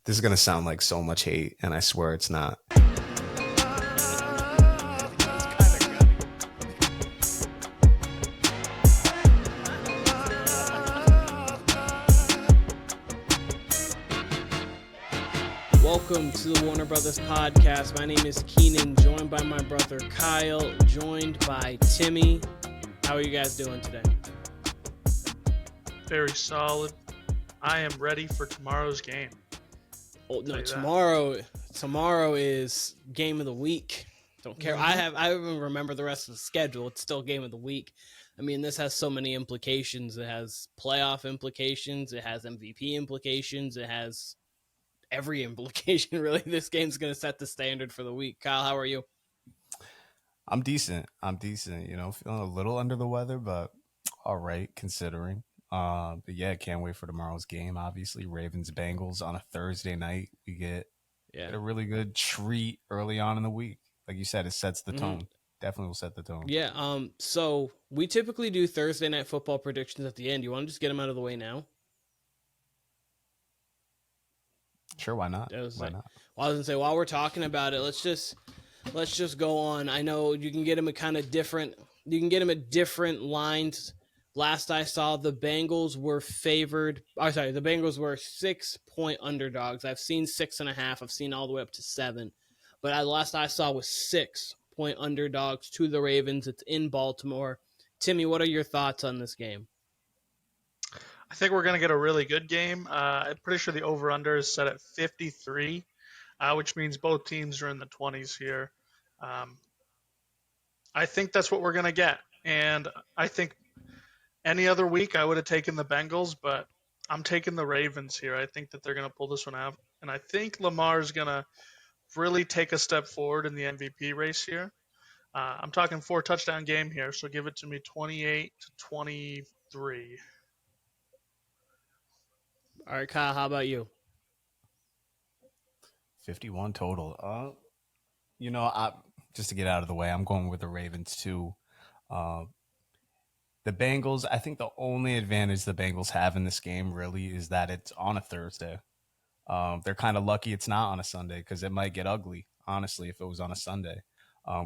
This is going to sound like so much hate, and I swear it's not. Welcome to the Warner Brothers podcast. My name is Keenan, joined by my brother Kyle, joined by Timmy. How are you guys doing today? Very solid. I am ready for tomorrow's game. Oh no, tomorrow is game of the week. Don't care. Mm-hmm. I even remember the rest of the schedule. It's still game of the week. I mean, this has so many implications. It has playoff implications. It has MVP implications. It has every implication, really. This game's going to set the standard for the week. Kyle, how are you? I'm decent. You know, feeling a little under the weather, but all right, considering. But yeah, can't wait for tomorrow's game. Obviously, Ravens Bengals on a Thursday night. We get a really good treat early on in the week. Like you said, it sets the tone. Definitely will set the tone. Yeah. So we typically do Thursday night football predictions at the end. You want to just get them out of the way now? Sure, why not? Why not? Well, I was gonna say, while we're talking about it, let's just go on. I know you can get them at different lines. Last I saw, the Bengals were favored. The Bengals were 6-point underdogs. I've seen 6.5. I've seen all the way up to 7. But last I saw was 6-point underdogs to the Ravens. It's in Baltimore. Timmy, what are your thoughts on this game? I think we're going to get a really good game. I'm pretty sure the over-under is set at 53, which means both teams are in the 20s here. I think that's what we're going to get. And I think any other week I would have taken the Bengals, but I'm taking the Ravens here. I think that they're going to pull this one out. And I think Lamar's going to really take a step forward in the MVP race here. I'm talking 4-touchdown game here, so give it to me 28-23. All right, Kyle, how about you? 51 total. You know, just to get out of the way, I'm going with the Ravens too. The Bengals, I think the only advantage the Bengals have in this game really is that it's on a Thursday. They're kind of lucky it's not on a Sunday because it might get ugly, honestly, if it was on a Sunday.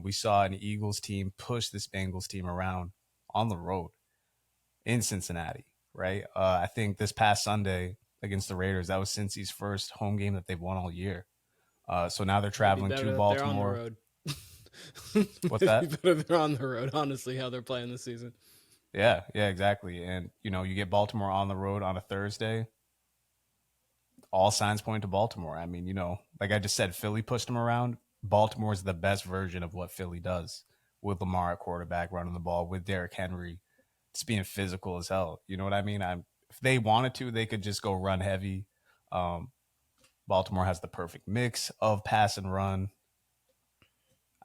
We saw an Eagles team push this Bengals team around on the road in Cincinnati, right? I think this past Sunday against the Raiders, that was Cincy's first home game that they've won all year. So now they're traveling to Baltimore. They're on the road. What's that? They're on the road, honestly, how they're playing this season. Yeah, exactly. And, you know, you get Baltimore on the road on a Thursday. All signs point to Baltimore. I mean, you know, like I just said, Philly pushed them around. Baltimore is the best version of what Philly does with Lamar at quarterback, running the ball, with Derrick Henry just being physical as hell. You know what I mean? If they wanted to, they could just go run heavy. Baltimore has the perfect mix of pass and run.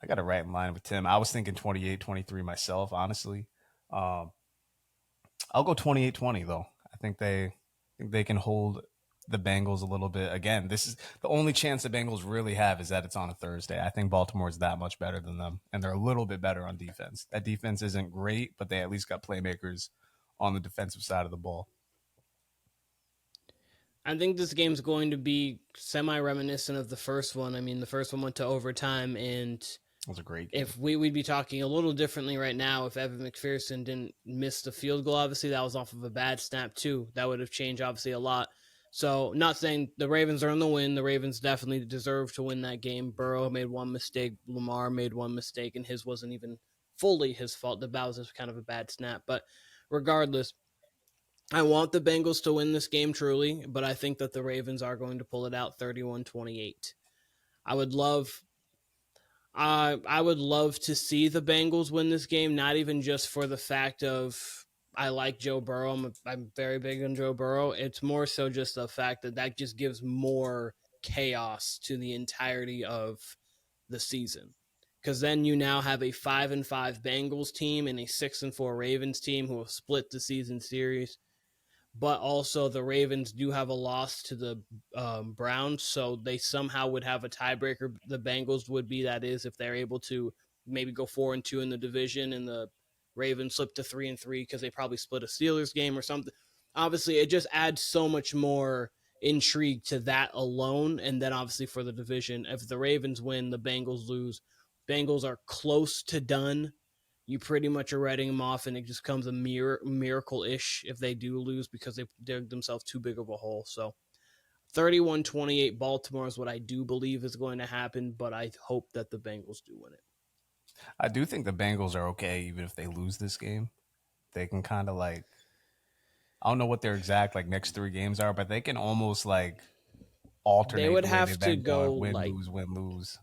I got it right in line with Tim. I was thinking 28-23 myself, honestly. I'll go 28-20 though. I think they can hold the Bengals a little bit. Again, this is the only chance the Bengals really have is that it's on a Thursday. I think Baltimore is that much better than them, and they're a little bit better on defense. That defense isn't great, but they at least got playmakers on the defensive side of the ball. I think this game's going to be semi-reminiscent of the first one. I mean, the first one went to overtime, and it was a great game. If we'd be talking a little differently right now, if Evan McPherson didn't miss the field goal, obviously that was off of a bad snap too. That would have changed obviously a lot. So not saying the Ravens are in the win. The Ravens definitely deserve to win that game. Burrow made one mistake. Lamar made one mistake, and his wasn't even fully his fault. That was kind of a bad snap. But regardless, I want the Bengals to win this game truly, but I think that the Ravens are going to pull it out 31-28. I would love to see the Bengals win this game, not even just for the fact of I like Joe Burrow. I'm very big on Joe Burrow. It's more so just the fact that just gives more chaos to the entirety of the season. Because then you now have a 5-5 Bengals team and a 6-4 Ravens team who have split the season series. But also the Ravens do have a loss to the Browns, so they somehow would have a tiebreaker. The Bengals would be, that is, if they're able to maybe go 4-2 in the division, and the Ravens slip to 3-3 because they probably split a Steelers game or something. Obviously, it just adds so much more intrigue to that alone. And then obviously for the division, if the Ravens win, the Bengals lose. Bengals are close to done. You pretty much are writing them off, and it just comes a miracle-ish if they do lose because they dug themselves too big of a hole. So 31-28 Baltimore is what I do believe is going to happen, but I hope that the Bengals do win it. I do think the Bengals are okay even if they lose this game. They can kind of like, I don't know what their exact like next 3 games are, but they can almost like They alternate would the way have they've to been go going, win, like, lose, win, lose.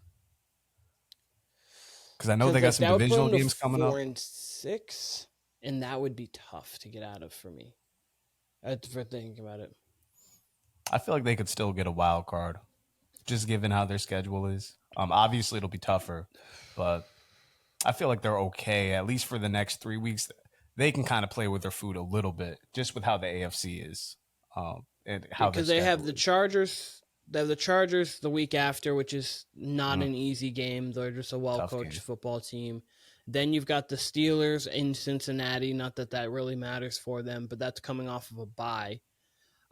Because I know they because got like some that would put divisional them to games coming up. 4-6, and that would be tough to get out of for me. For thinking about it. I feel like they could still get a wild card, just given how their schedule is. Obviously it'll be tougher, but I feel like they're okay at least for the next 3 weeks. They can kind of play with their food a little bit, just with how the AFC is, and how their Because they have schedule the is. Chargers. They have the Chargers the week after, which is not Mm, an easy game. They're just a tough well-coached game. football team. Then you've got the Steelers in Cincinnati. Not that that really matters for them, but that's coming off of a bye.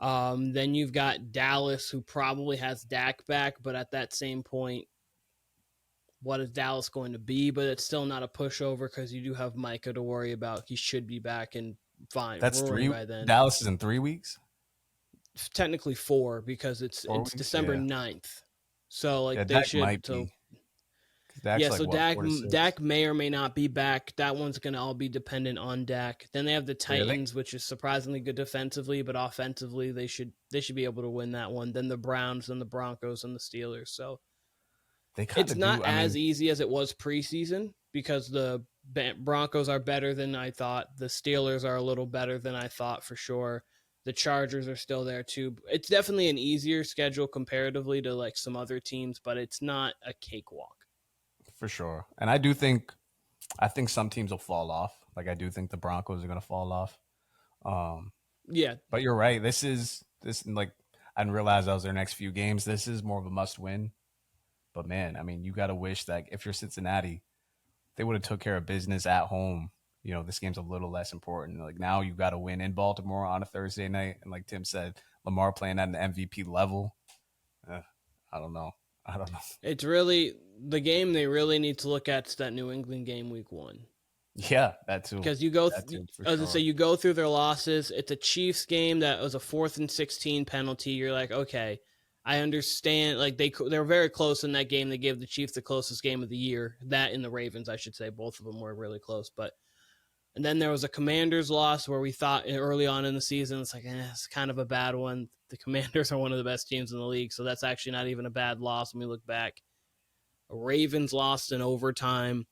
Then you've got Dallas, who probably has Dak back, but at that same point, what is Dallas going to be? But it's still not a pushover because you do have Micah to worry about. He should be back and fine, That's roaring 3. by then. Dallas is in 3 weeks. Technically 4 because it's 4 weeks. December Yeah. 9th. So like Yeah, they Dak should might so be. 'Cause Dak's yeah, like so what, Dak 4 to 6. Dak may or may not be back. That one's going to all be dependent on Dak. Then they have the Yeah, Titans, which is surprisingly good defensively, but offensively they should be able to win that one. Then the Browns and the Broncos and the Steelers. So they kind it's of not do. I as mean, easy as it was preseason because the Broncos are better than I thought. The Steelers are a little better than I thought for sure. The Chargers are still there too. It's definitely an easier schedule comparatively to like some other teams, but it's not a cakewalk. for sure. And I think some teams will fall off. Like I do think the Broncos are going to fall off. Um, Yeah, but you're right. This like I didn't realize that was their next few games. This is more of a must win. But man, I mean, you got to wish that if you're Cincinnati, they would have took care of business at home. You know, this game's a little less important. Like now you got to win in Baltimore on a Thursday night. And like Tim said, Lamar playing at an MVP level. I don't know. I don't know. it's really the game they really need to look at is that New England game week 1. Yeah, that too. Because you go, That too, for as I sure. say, you go through their losses. It's a Chiefs game that was a 4th and 16 penalty. You're like, okay, I understand. Like they were very close in that game. They gave the Chiefs the closest game of the year. That and the Ravens, I should say, both of them were really close. But and then there was a Commanders loss where we thought early on in the season it's like it's kind of a bad one. The Commanders are one of the best teams in the league, so that's actually not even a bad loss when we look back. Ravens lost in overtime.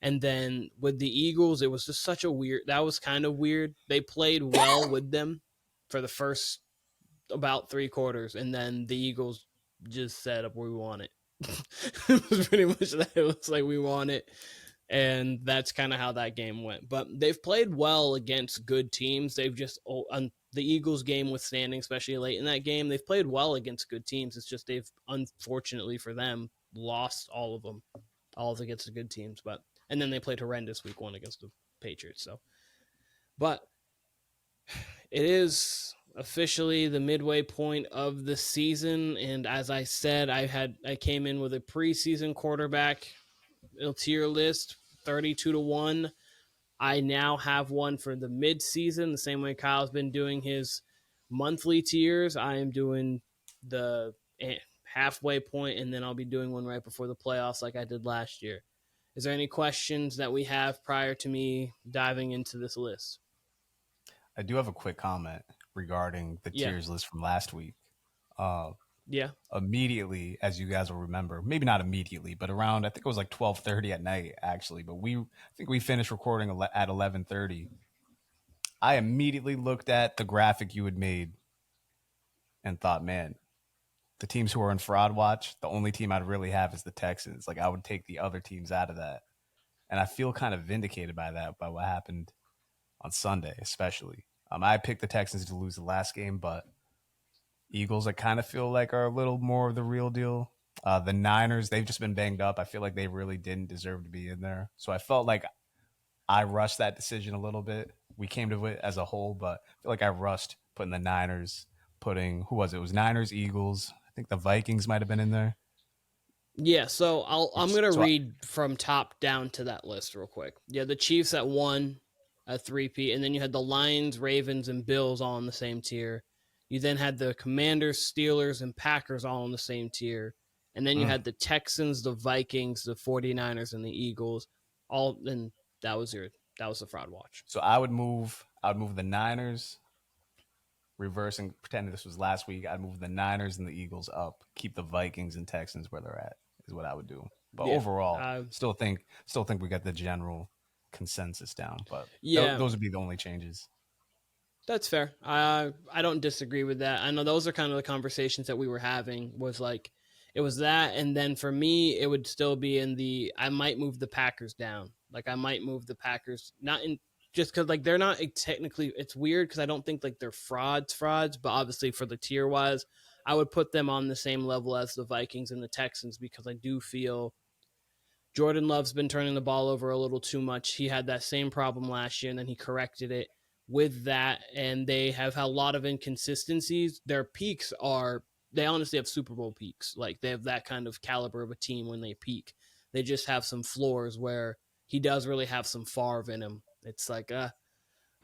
And then with the Eagles, it was just such a weird. That was kind of weird. They played well with them for the first about 3 quarters, and then the Eagles just said, "We want it." It was pretty much that. It was like we want it, and that's kind of how that game went. But they've played well against good teams. They've just on the Eagles game withstanding, especially late in that game, they've played well against good teams. It's just they've unfortunately for them lost all of them, all against the good teams, but. And then they played horrendous week 1 against the Patriots. So, but it is officially the midway point of the season. And as I said, I came in with a preseason quarterback tier list, 32-1. I now have one for the midseason, the same way Kyle's been doing his monthly tiers. I am doing the halfway point, and then I'll be doing one right before the playoffs like I did last year. Is there any questions that we have prior to me diving into this list? I do have a quick comment regarding the Yeah. tiers list from last week. Uh, Yeah. Immediately, as you guys will remember, maybe not immediately, but around I think it was like 12:30 at night actually. But I think we finished recording at 11:30. I immediately looked at the graphic you had made and thought, man, the teams who are in fraud watch, the only team I'd really have is the Texans. Like I would take the other teams out of that. And I feel kind of vindicated by that, by what happened on Sunday, especially. I picked the Texans to lose the last game, but Eagles, I kind of feel like are a little more of the real deal. The Niners, they've just been banged up. I feel like they really didn't deserve to be in there. So I felt like I rushed that decision a little bit. We came to it as a whole, but I feel like I rushed putting the Niners putting, who was it? It was Niners, Eagles. I think the Vikings might have been in there. Yeah, so I'm gonna So read from top down to that list real quick. Yeah, the Chiefs at 1, a 3P, and then you had the Lions, Ravens, and Bills all in the same tier. You then had the Commanders, Steelers, and Packers all in the same tier. And then you had the Texans, the Vikings, the 49ers, and the Eagles. All and that was the fraud watch. So I would move the Niners, reversing, pretending this was last week. I'd move the Niners and the Eagles up, keep the Vikings and Texans where they're at, is what I would do. But Yeah. overall, still think we got the general consensus down. But Yeah. those would be the only changes. That's fair. I don't disagree with that. I know those are kind of the conversations that we were having, was like, it was that, and then for me, it would still be in the, I might move the Packers down. Like, I might move the Packers, not in, just because, like, they're not technically, it's weird because I don't think, like, they're frauds, but obviously for the tier wise, I would put them on the same level as the Vikings and the Texans, because I do feel Jordan Love's been turning the ball over a little too much. He had that same problem last year, and then he corrected it with that, and they have a lot of inconsistencies. Their peaks are, they honestly have Super Bowl peaks. Like, they have that kind of caliber of a team when they peak. They just have some floors where he does really have some Favre in him. It's like, all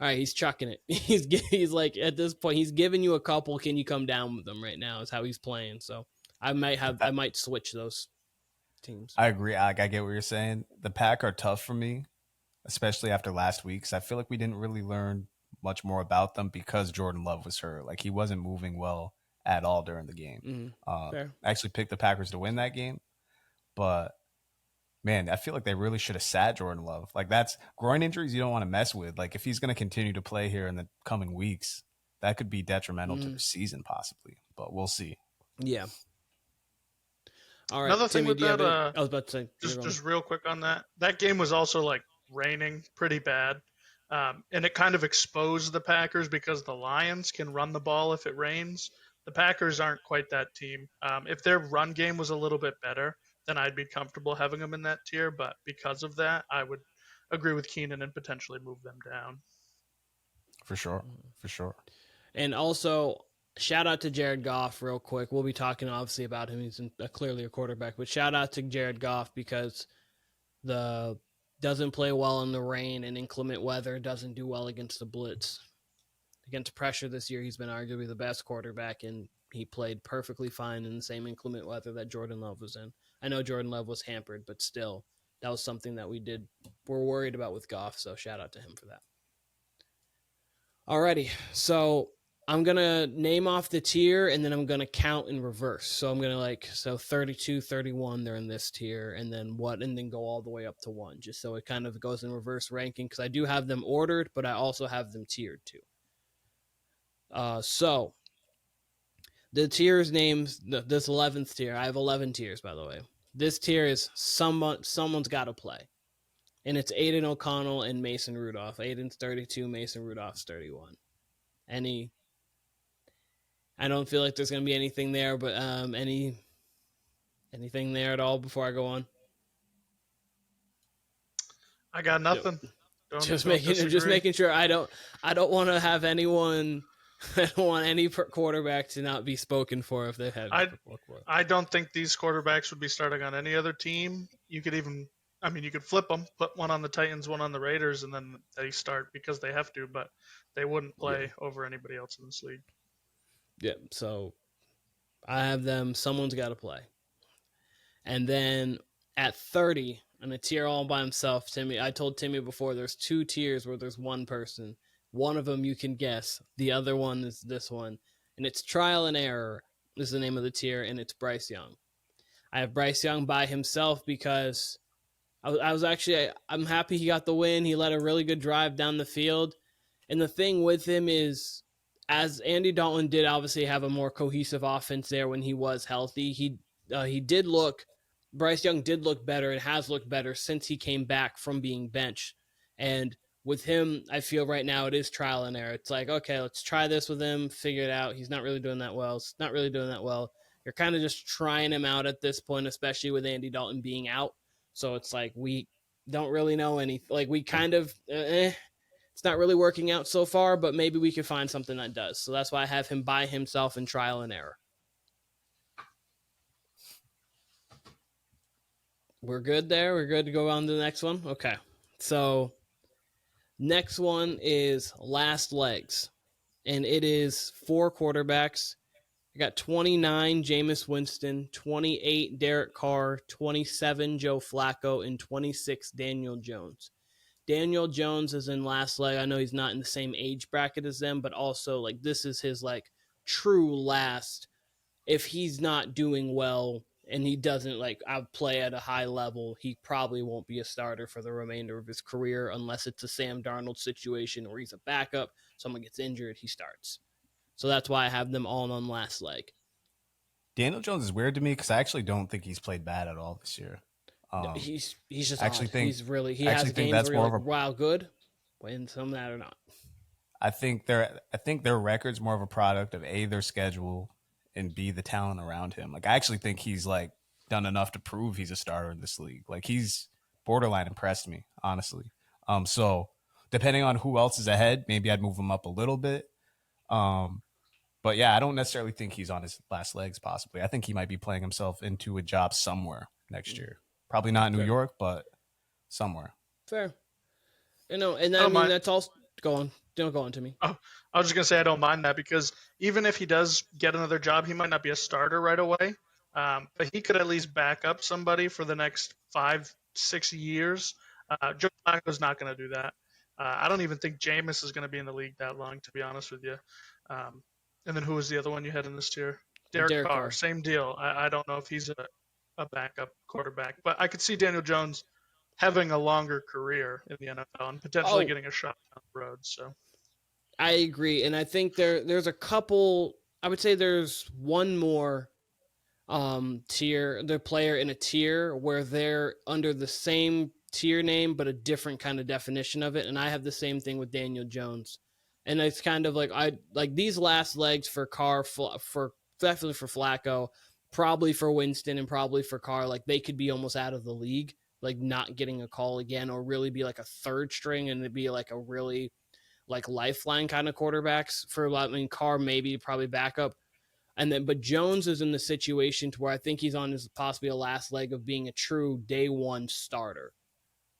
right, he's chucking it. He's like, at this point, he's giving you a couple. Can you come down with them right now? Is how he's playing. So I might switch those teams. I agree. I get what you're saying. The Pack are tough for me, especially after last week, because I feel like we didn't really learn much more about them because Jordan Love was hurt. Like, he wasn't moving well at all during the game. Fair. I actually picked the Packers to win that game, but man, I feel like they really should have sat Jordan Love. Like, that's groin injuries you don't want to mess with. Like, if he's going to continue to play here in the coming weeks, that could be detrimental to the season possibly, but we'll see. Yeah. All right. Another thing Timmy, with that, I was about to say, just real quick on that. That game was also like raining pretty bad, and it kind of exposed the Packers because the Lions can run the ball if it rains. The Packers aren't quite that team. If their run game was a little bit better, then I'd be comfortable having them in that tier. But because of that, I would agree with Keenan and potentially move them down. For sure. And also, shout out to Jared Goff real quick. We'll be talking obviously about him. He's clearly a quarterback, but shout out to Jared Goff because doesn't play well in the rain and inclement weather, doesn't do well against the blitz. Against pressure this year, he's been arguably the best quarterback, and he played perfectly fine in the same inclement weather that Jordan Love was in. I know Jordan Love was hampered, but still, that was something that we're worried about with Goff, so shout out to him for that. Alrighty, so I'm going to name off the tier, and then I'm going to count in reverse. So I'm going to 32, 31, they're in this tier, and then go all the way up to 1, just so it kind of goes in reverse ranking, because I do have them ordered, but I also have them tiered too. So the tiers names, this 11th tier, I have 11 tiers, by the way. This tier is someone's got to play. And it's Aiden O'Connell and Mason Rudolph. Aiden's 32, Mason Rudolph's 31. I don't feel like there's going to be anything there, but anything there at all before I go on? I got nothing. Just making sure I don't want to have anyone. I don't want any quarterback to not be spoken for if they have. I don't think these quarterbacks would be starting on any other team. You could flip them, put one on the Titans, one on the Raiders, and then they start because they have to, but they wouldn't play over anybody else in this league. Yeah, so I have them. Someone's got to play. And then at 30, in a tier all by himself, Timmy, I told Timmy before, there's 2 tiers where there's one person. One of them you can guess. The other one is this one. And it's Trial and Error is the name of the tier, and it's Bryce Young. I have Bryce Young by himself because I'm happy he got the win. He led a really good drive down the field. And the thing with him is, as Andy Dalton did obviously have a more cohesive offense there when he was healthy, Bryce Young did look better and has looked better since he came back from being benched. And with him, I feel right now it is trial and error. It's like, okay, let's try this with him, figure it out. He's not really doing that well. It's not really doing that well. You're kind of just trying him out at this point, especially with Andy Dalton being out. So it's like we don't really know anything. Like we kind of, It's not really working out so far, but maybe we could find something that does. So that's why I have him by himself in trial and error. We're good there. We're good to go on to the next one. Okay. So next one is last legs, and it is 4 quarterbacks. I got 29 Jameis Winston, 28 Derek Carr, 27 Joe Flacco, and 26 Daniel Jones. Daniel Jones is in last leg. I know he's not in the same age bracket as them, but also like this is his like true last. If he's not doing well and he doesn't like play at a high level, he probably won't be a starter for the remainder of his career unless it's a Sam Darnold situation where he's a backup, someone gets injured, he starts. So that's why I have them all on last leg. Daniel Jones is weird to me because I actually don't think he's played bad at all this year. He's just actually odd. think He's really he actually has think games that's where you're more like, of a wow, good, when some of that or not. I think their record's more of a product of A, their schedule, and B, the talent around him. Like I actually think he's like done enough to prove he's a starter in this league. Like he's borderline impressed me, honestly. So depending on who else is ahead, maybe I'd move him up a little bit. But yeah, I don't necessarily think he's on his last legs, possibly. I think he might be playing himself into a job somewhere next year. Probably not in New Fair. York, but somewhere. Fair. And I don't mean mind. that's all. Go on. Don't go on to me. Oh, I was just gonna say I don't mind that because even if he does get another job, he might not be a starter right away. But he could at least back up somebody for the next 5-6 years. Joe Flacco's not going to do that. I don't even think Jameis is going to be in the league that long, to be honest with you. And then who was the other one you had in this tier? Derek Carr, same deal. I don't know if he's a backup quarterback, but I could see Daniel Jones having a longer career in the NFL and potentially getting a shot down the road. So I agree, and I think there's a couple. I would say there's one more tier, the player in a tier where they're under the same tier name but a different kind of definition of it, and I have the same thing with Daniel Jones. And it's kind of like I like these last legs for Carr, for definitely for Flacco, probably for Winston, and probably for Carr. Like they could be almost out of the league, like not getting a call again, or really be like a third string, and it'd be like a really like lifeline kind of quarterbacks for. I mean, Carr maybe probably backup, and then but Jones is in the situation to where I think he's on his possibly a last leg of being a true day one starter.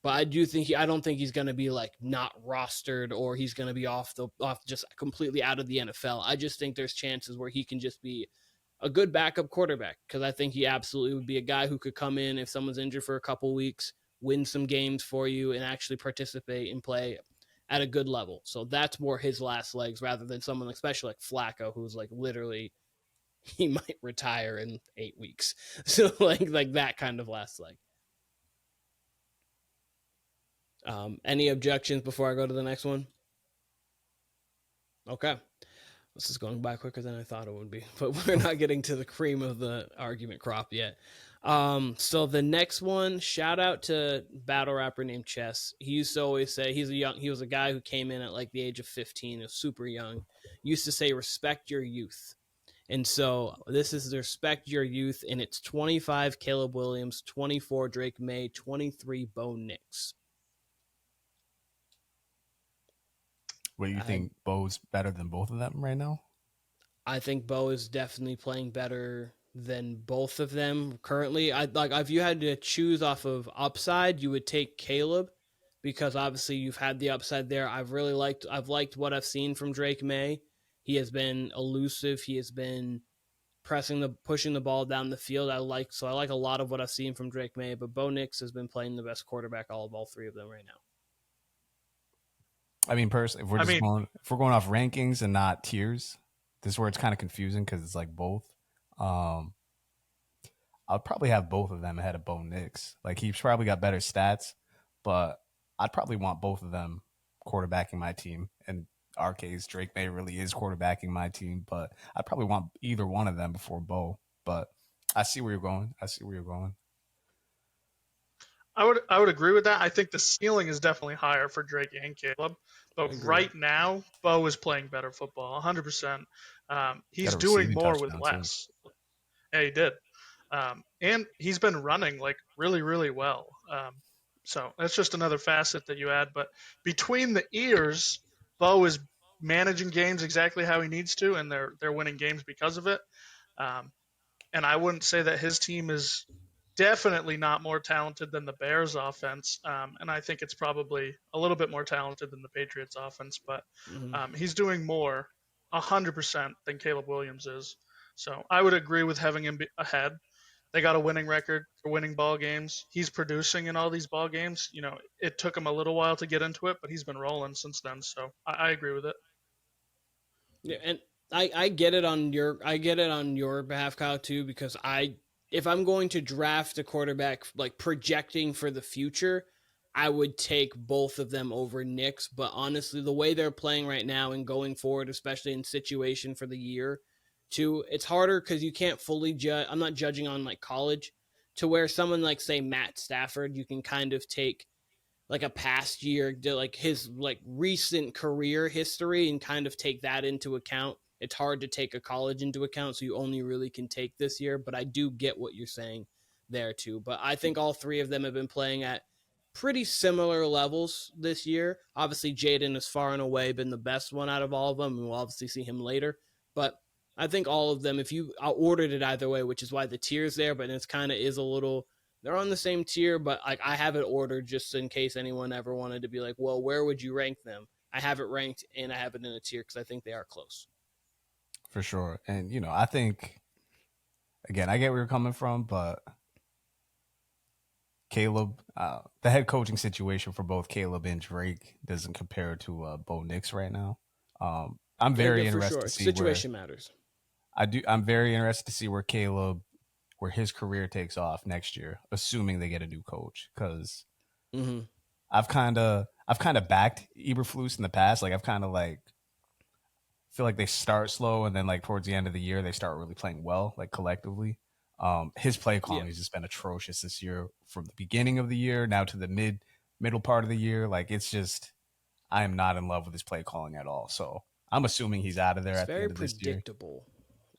But I do think I don't think he's going to be like not rostered or he's going to be off just completely out of the NFL. I just think there's chances where he can just be a good backup quarterback because I think he absolutely would be a guy who could come in if someone's injured for a couple weeks, win some games for you, and actually participate and play at a good level. So that's more his last legs rather than someone especially like Flacco, who's like literally he might retire in 8 weeks. So like that kind of last leg. Any objections before I go to the next one? Okay. This is going by quicker than I thought it would be, but we're not getting to the cream of the argument crop yet. So the next one, shout out to battle rapper named Chess. He used to always say he was a guy who came in at like the age of 15, was super young. Used to say, respect your youth. And so this is respect your youth, and it's 25 Caleb Williams, 24 Drake May, 23 Bo Nix. What do you think? Bo's better than both of them right now? I think Bo is definitely playing better than both of them currently. I like if you had to choose off of upside, you would take Caleb because obviously you've had the upside there. I've liked what I've seen from Drake May. He has been elusive. He has been pushing the ball down the field. I like a lot of what I've seen from Drake May, but Bo Nix has been playing the best quarterback of all three of them right now. I mean, personally, if we're going off rankings and not tiers, this is where it's kind of confusing because it's like both. I'll probably have both of them ahead of Bo Nix. Like he's probably got better stats, but I'd probably want both of them quarterbacking my team. In our case, Drake May really is quarterbacking my team, but I'd probably want either one of them before Bo. But I see where you're going. I would agree with that. I think the ceiling is definitely higher for Drake and Caleb, but right now Bo is playing better football, 100%. He's doing more with less. Too. Yeah, he did, and he's been running like really, really well. So that's just another facet that you add. But between the ears, Bo is managing games exactly how he needs to, and they're winning games because of it. Um, and I wouldn't say that his team is definitely not more talented than the Bears offense. And I think it's probably a little bit more talented than the Patriots offense, but Mhm. he's doing more 100% than Caleb Williams is. So I would agree with having him ahead. They got a winning record for winning ball games. He's producing in all these ball games. You know, it took him a little while to get into it, but he's been rolling since then. So I agree with it. Yeah, and I get it on your behalf, Kyle, too, because if I'm going to draft a quarterback like projecting for the future, I would take both of them over Nick's. But honestly, the way they're playing right now and going forward, especially in situation for the year, too, it's harder because you can't fully judge. I'm not judging on like college, to where someone like say Matt Stafford, you can kind of take like a past year, like his like recent career history, and kind of take that into account. It's hard to take a college into account, so you only really can take this year. But I do get what you're saying there too. But I think all three of them have been playing at pretty similar levels this year. Obviously, Jayden has far and away been the best one out of all of them, and we'll obviously see him later. But I think all of them, if you ordered it either way, which is why the tier's there, but it's kind of is a little, they're on the same tier, but like I have it ordered just in case anyone ever wanted to be like, well, where would you rank them? I have it ranked and I have it in a tier because I think they are close. For sure. And I think again, I get where you're coming from, but Caleb, the head coaching situation for both Caleb and Drake doesn't compare to Bo Nix right now. I'm Yeah, very for interested sure. to see where Situation matters. I'm very interested to see where Caleb, where his career takes off next year, assuming they get a new coach. Because Mm-hmm. I've kind of backed Eberflus in the past. Like I've kind of like feel like they start slow and then like towards the end of the year they start really playing well, like collectively. His play Yeah, calling has just been atrocious this year from the beginning of the year now to the middle part of the year. Like it's just I am not in love with his play calling at all. So I'm assuming he's out of there it's at the very end of this year. predictable.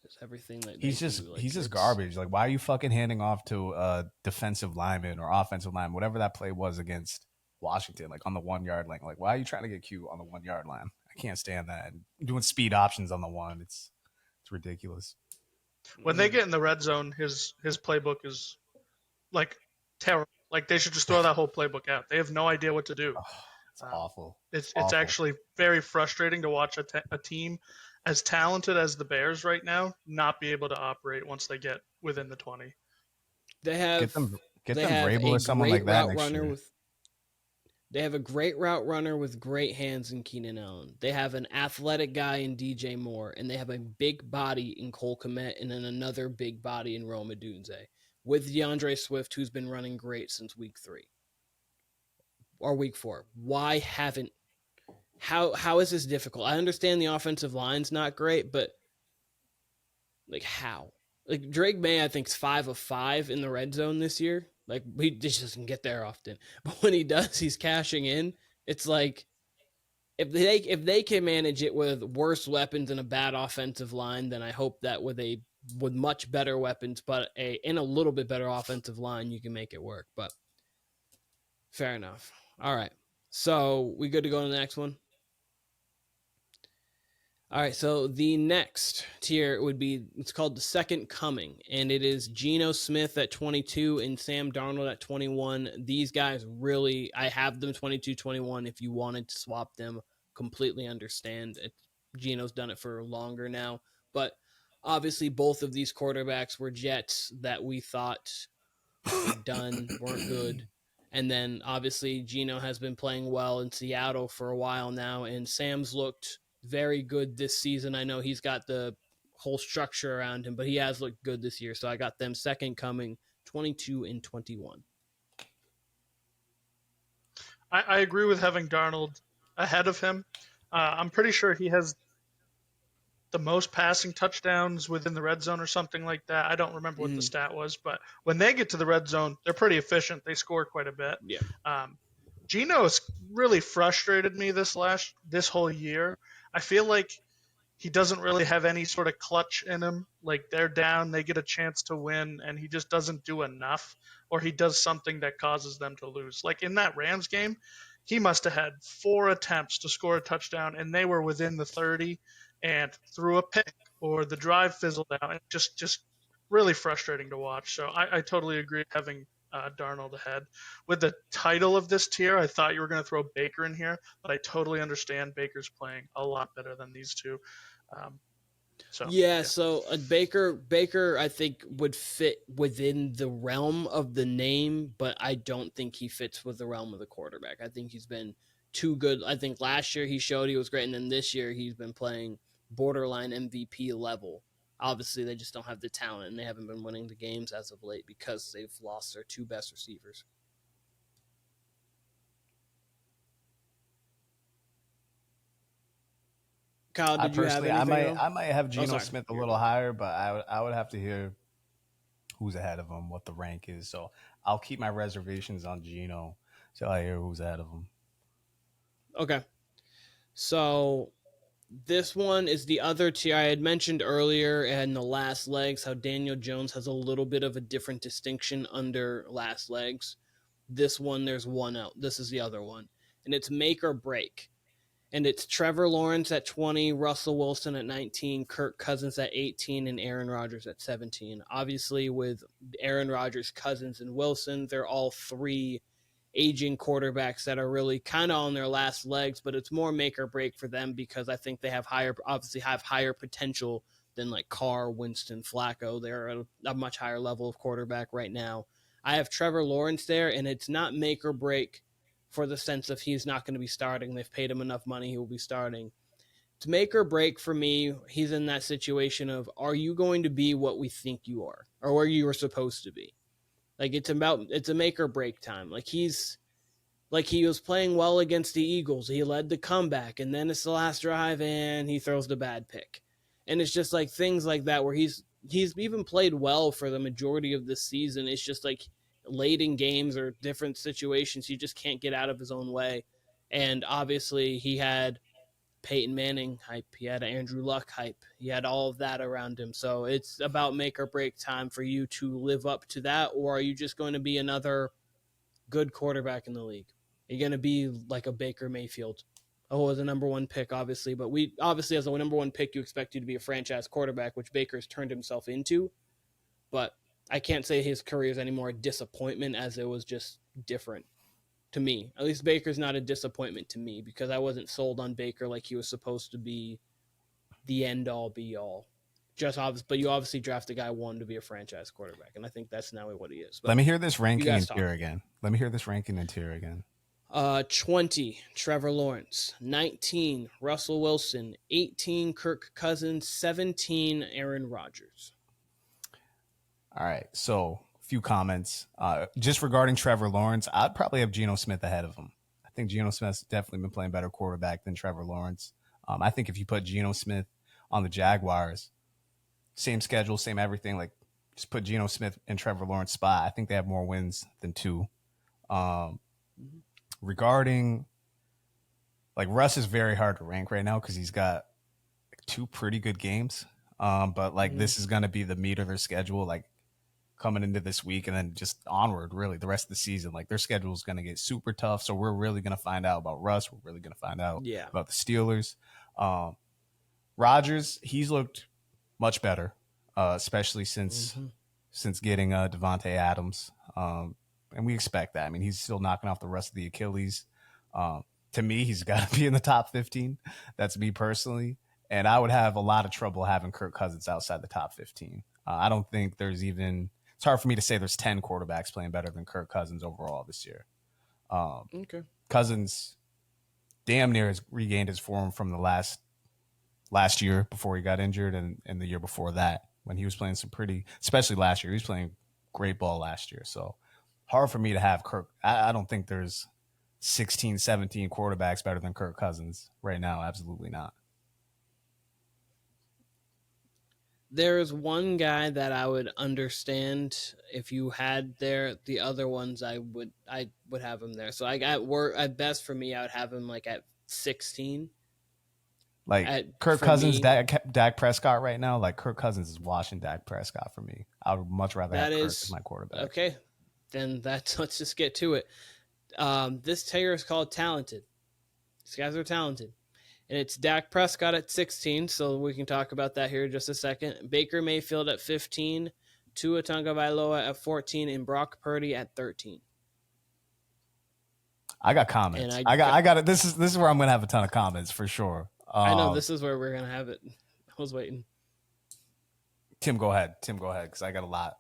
It's everything that they He's do. just Like he's just it's garbage. Like why are you fucking handing off to a defensive lineman or offensive lineman, whatever that play was against Washington, like on the 1 yard line? Like why are you trying to get cute on the 1 yard line? I can't stand that. And doing speed options on the one, it's ridiculous. When they get in the red zone, his playbook is like terrible. Like they should just throw that whole playbook out. They have no idea what to do. Oh, it's Um, awful. It's it's awful. actually very frustrating to watch a team as talented as the Bears right now not be able to operate once they get within the 20. they Get have them get they them have Vrabel a or someone like great that route next runner year. with they have a great route runner with great hands in Keenan Allen. They have an athletic guy in DJ Moore, and they have a big body in Cole Kmet, and then another big body in Rome Odunze, with DeAndre Swift, who's been running great since week 3 or week 4. Why haven't how is this difficult? I understand the offensive line's not great, but like how? Like Drake May, I think is 5 of 5 in the red zone this year. Like he just doesn't get there often, but when he does, he's cashing in. It's like if they can manage it with worse weapons and a bad offensive line, then I hope that with much better weapons, but a little bit better offensive line, you can make it work. But fair enough. All right, so we good to go to the next one. All right, so the next tier would be, it's called the second coming, and it is Geno Smith at 22 and Sam Darnold at 21. These guys really, I have them 22, 21. If you wanted to swap them, completely understand. Geno's done it for longer now, but obviously both of these quarterbacks were Jets that we thought were done, weren't good. And then obviously Geno has been playing well in Seattle for a while now, and Sam's looked very good this season. I know he's got the whole structure around him, but he has looked good this year. So I got them second coming, 22 and 21. I agree with having Darnold ahead of him. I'm pretty sure he has the most passing touchdowns within the red zone or something like that. I don't remember what the Mm-hmm. stat was, but when they get to the red zone, they're pretty efficient. They score quite a bit. Yeah. Geno has really frustrated me this whole year. I feel like he doesn't really have any sort of clutch in him. Like they're down, they get a chance to win, and he just doesn't do enough, or he does something that causes them to lose. Like in that Rams game, he must have had 4 attempts to score a touchdown, and they were within the 30, and threw a pick or the drive fizzled out. And just really frustrating to watch. So I totally agree having Darnold ahead. With the title of this tier, I thought you were going to throw Baker in here, but I totally understand Baker's playing a lot better than these two. Um, So Baker, I think would fit within the realm of the name, but I don't think he fits with the realm of the quarterback. I think he's been too good. I think last year he showed he was great, and then this year he's been playing borderline MVP level. Obviously, they just don't have the talent, and they haven't been winning the games as of late because they've lost their 2 best receivers. Kyle, did you have anything else? I might have Geno Smith a little higher, but I would have to hear who's ahead of him, what the rank is. So I'll keep my reservations on Geno till I hear who's ahead of him. Okay. So this one is the other tier. I had mentioned earlier in the last legs how Daniel Jones has a little bit of a different distinction under last legs. This one, there's one out. This is the other one. And it's make or break. And it's Trevor Lawrence at 20, Russell Wilson at 19, Kirk Cousins at 18, and Aaron Rodgers at 17. Obviously, with Aaron Rodgers, Cousins, and Wilson, they're all 3 aging quarterbacks that are really kind of on their last legs, but it's more make or break for them because I think they have higher potential than like Carr, Winston, Flacco. They're at a much higher level of quarterback right now. I have Trevor Lawrence there, and it's not make or break for the sense of he's not going to be starting. They've paid him enough money, he will be starting. It's make or break for me. He's in that situation of, are you going to be what we think you are, or where you were supposed to be? Like it's a make or break time. Like he was playing well against the Eagles. He led the comeback, and then it's the last drive, and he throws the bad pick. And it's just like things like that where he's even played well for the majority of this season. It's just like late in games or different situations, he just can't get out of his own way. And obviously, he had Peyton Manning hype. He had Andrew Luck hype. He had all of that around him. So it's about make or break time for you to live up to that, or are you just going to be another good quarterback in the league? Are you going to be like a Baker Mayfield? Oh, as a number 1 pick, obviously. But we obviously, as a number 1 pick, you expect you to be a franchise quarterback, which Baker's turned himself into. But I can't say his career is any more a disappointment as it was just different to me. At least Baker's not a disappointment to me because I wasn't sold on Baker like he was supposed to be the end all be all. Just obvious, but you obviously draft a guy 1 to be a franchise quarterback, and I think that's now what he is. But let me hear this ranking and tier again. 20, Trevor Lawrence. 19, Russell Wilson. 18, Kirk Cousins. 17, Aaron Rodgers. All right, so a few comments. Just regarding Trevor Lawrence, I'd probably have Geno Smith ahead of him. I think Geno Smith's definitely been playing better quarterback than Trevor Lawrence. I think if you put Geno Smith on the Jaguars, same schedule, same everything, like just put Geno Smith in Trevor Lawrence's spot, I think they have more wins than 2. Regarding, like, Russ is very hard to rank right now because he's got 2 pretty good games. But like this is going to be the meat of their schedule, like coming into this week and then just onward, really, the rest of the season. Like their schedule is going to get super tough. So we're really going to find out about Russ. We're really going to find out about the Steelers. Rodgers, he's looked much better, especially since getting Devontae Adams. And we expect that. I mean, he's still knocking off the rest of the Achilles. To me, he's got to be in the top 15. That's me personally. And I would have a lot of trouble having Kirk Cousins outside the top 15. I don't think there's even – it's hard for me to say there's 10 quarterbacks playing better than Kirk Cousins overall this year. Cousins damn near has regained his form from the last year before he got injured and the year before that when he was playing some pretty – especially last year. He was playing great ball last year. So hard for me to have Kirk – I don't think there's 16, 17 quarterbacks better than Kirk Cousins right now. Absolutely not. There's one guy that I would understand if you had there. The other ones I would have him there. So I got at best for me, I would have him like at 16. Like Kirk For Cousins, me, Dak Prescott right now. Like Kirk Cousins is washing Dak Prescott for me. I would much rather have that Kirk as is my quarterback. okay. Then that's let's just get to it. This tier is called talented. These guys are talented. And it's Dak Prescott at 16, so we can talk about that here in just a second. Baker Mayfield at 15, Tua Tagovailoa at 14, and Brock Purdy at 13. I got And comments. I got it. This is where I'm gonna have a ton of comments for sure. I know this is where we're gonna have it. I was waiting. Tim, go ahead, because I got a lot.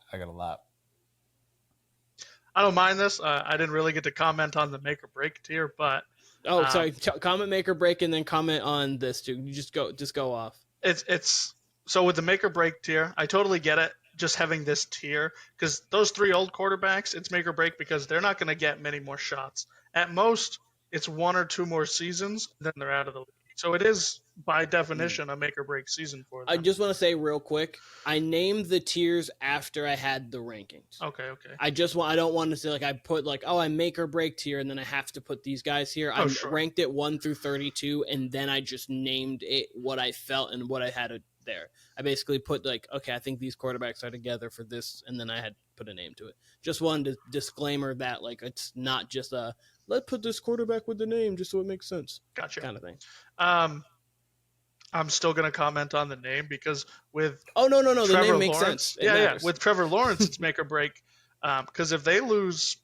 I don't mind this. I didn't really get to comment on the make or break tier, but sorry. Comment make or break, and then comment on this too. You just go off. It's so with the make or break tier, I totally get it. Just having this tier, because those 3 old quarterbacks, it's make or break because they're not going to get many more shots. At most, it's 1 or 2 more seasons, then they're out of the league. So it is, by definition, a make or break season for them. I just want to say real quick, I named the tiers after I had the rankings. Okay. I don't want to say like I put like, oh, I make or break tier, and then I have to put these guys here. I ranked it 1 through 32, and then I just named it what I felt and what I had there. I basically put like, okay, I think these quarterbacks are together for this, and then I had put a name to it. Just wanted to disclaimer that like it's not just a let's put this quarterback with the name just so it makes sense. Gotcha. Kind of thing. I'm still going to comment on the name because with no, Trevor the name makes Lawrence, sense. Yeah, with Trevor Lawrence, it's make or break. Because if they lose,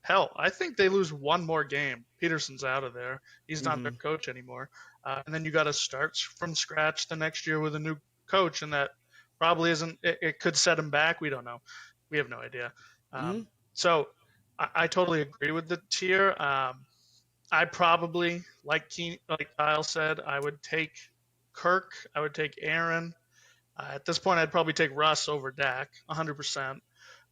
I think they lose 1 more game. Peterson's out of there. He's not their coach anymore. And then you got to start from scratch the next year with a new coach, and that probably isn't. It could set him back. We don't know. We have no idea. So I totally agree with the tier. I probably, like Kyle said, I would take Kirk. I would take Aaron. At this point, I'd probably take Russ over Dak, 100%.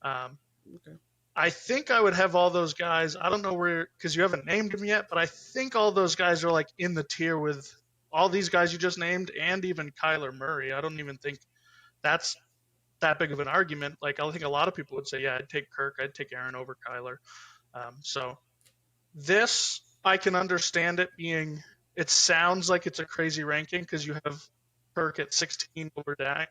Okay. I think I would have all those guys. I don't know where, because you haven't named them yet, but I think all those guys are like in the tier with all these guys you just named and even Kyler Murray. I don't even think that's that big of an argument. Like, I think a lot of people would say, yeah, I'd take Kirk. I'd take Aaron over Kyler. So this, I can understand it being, it sounds like it's a crazy ranking because you have Kirk at 16 over Dak,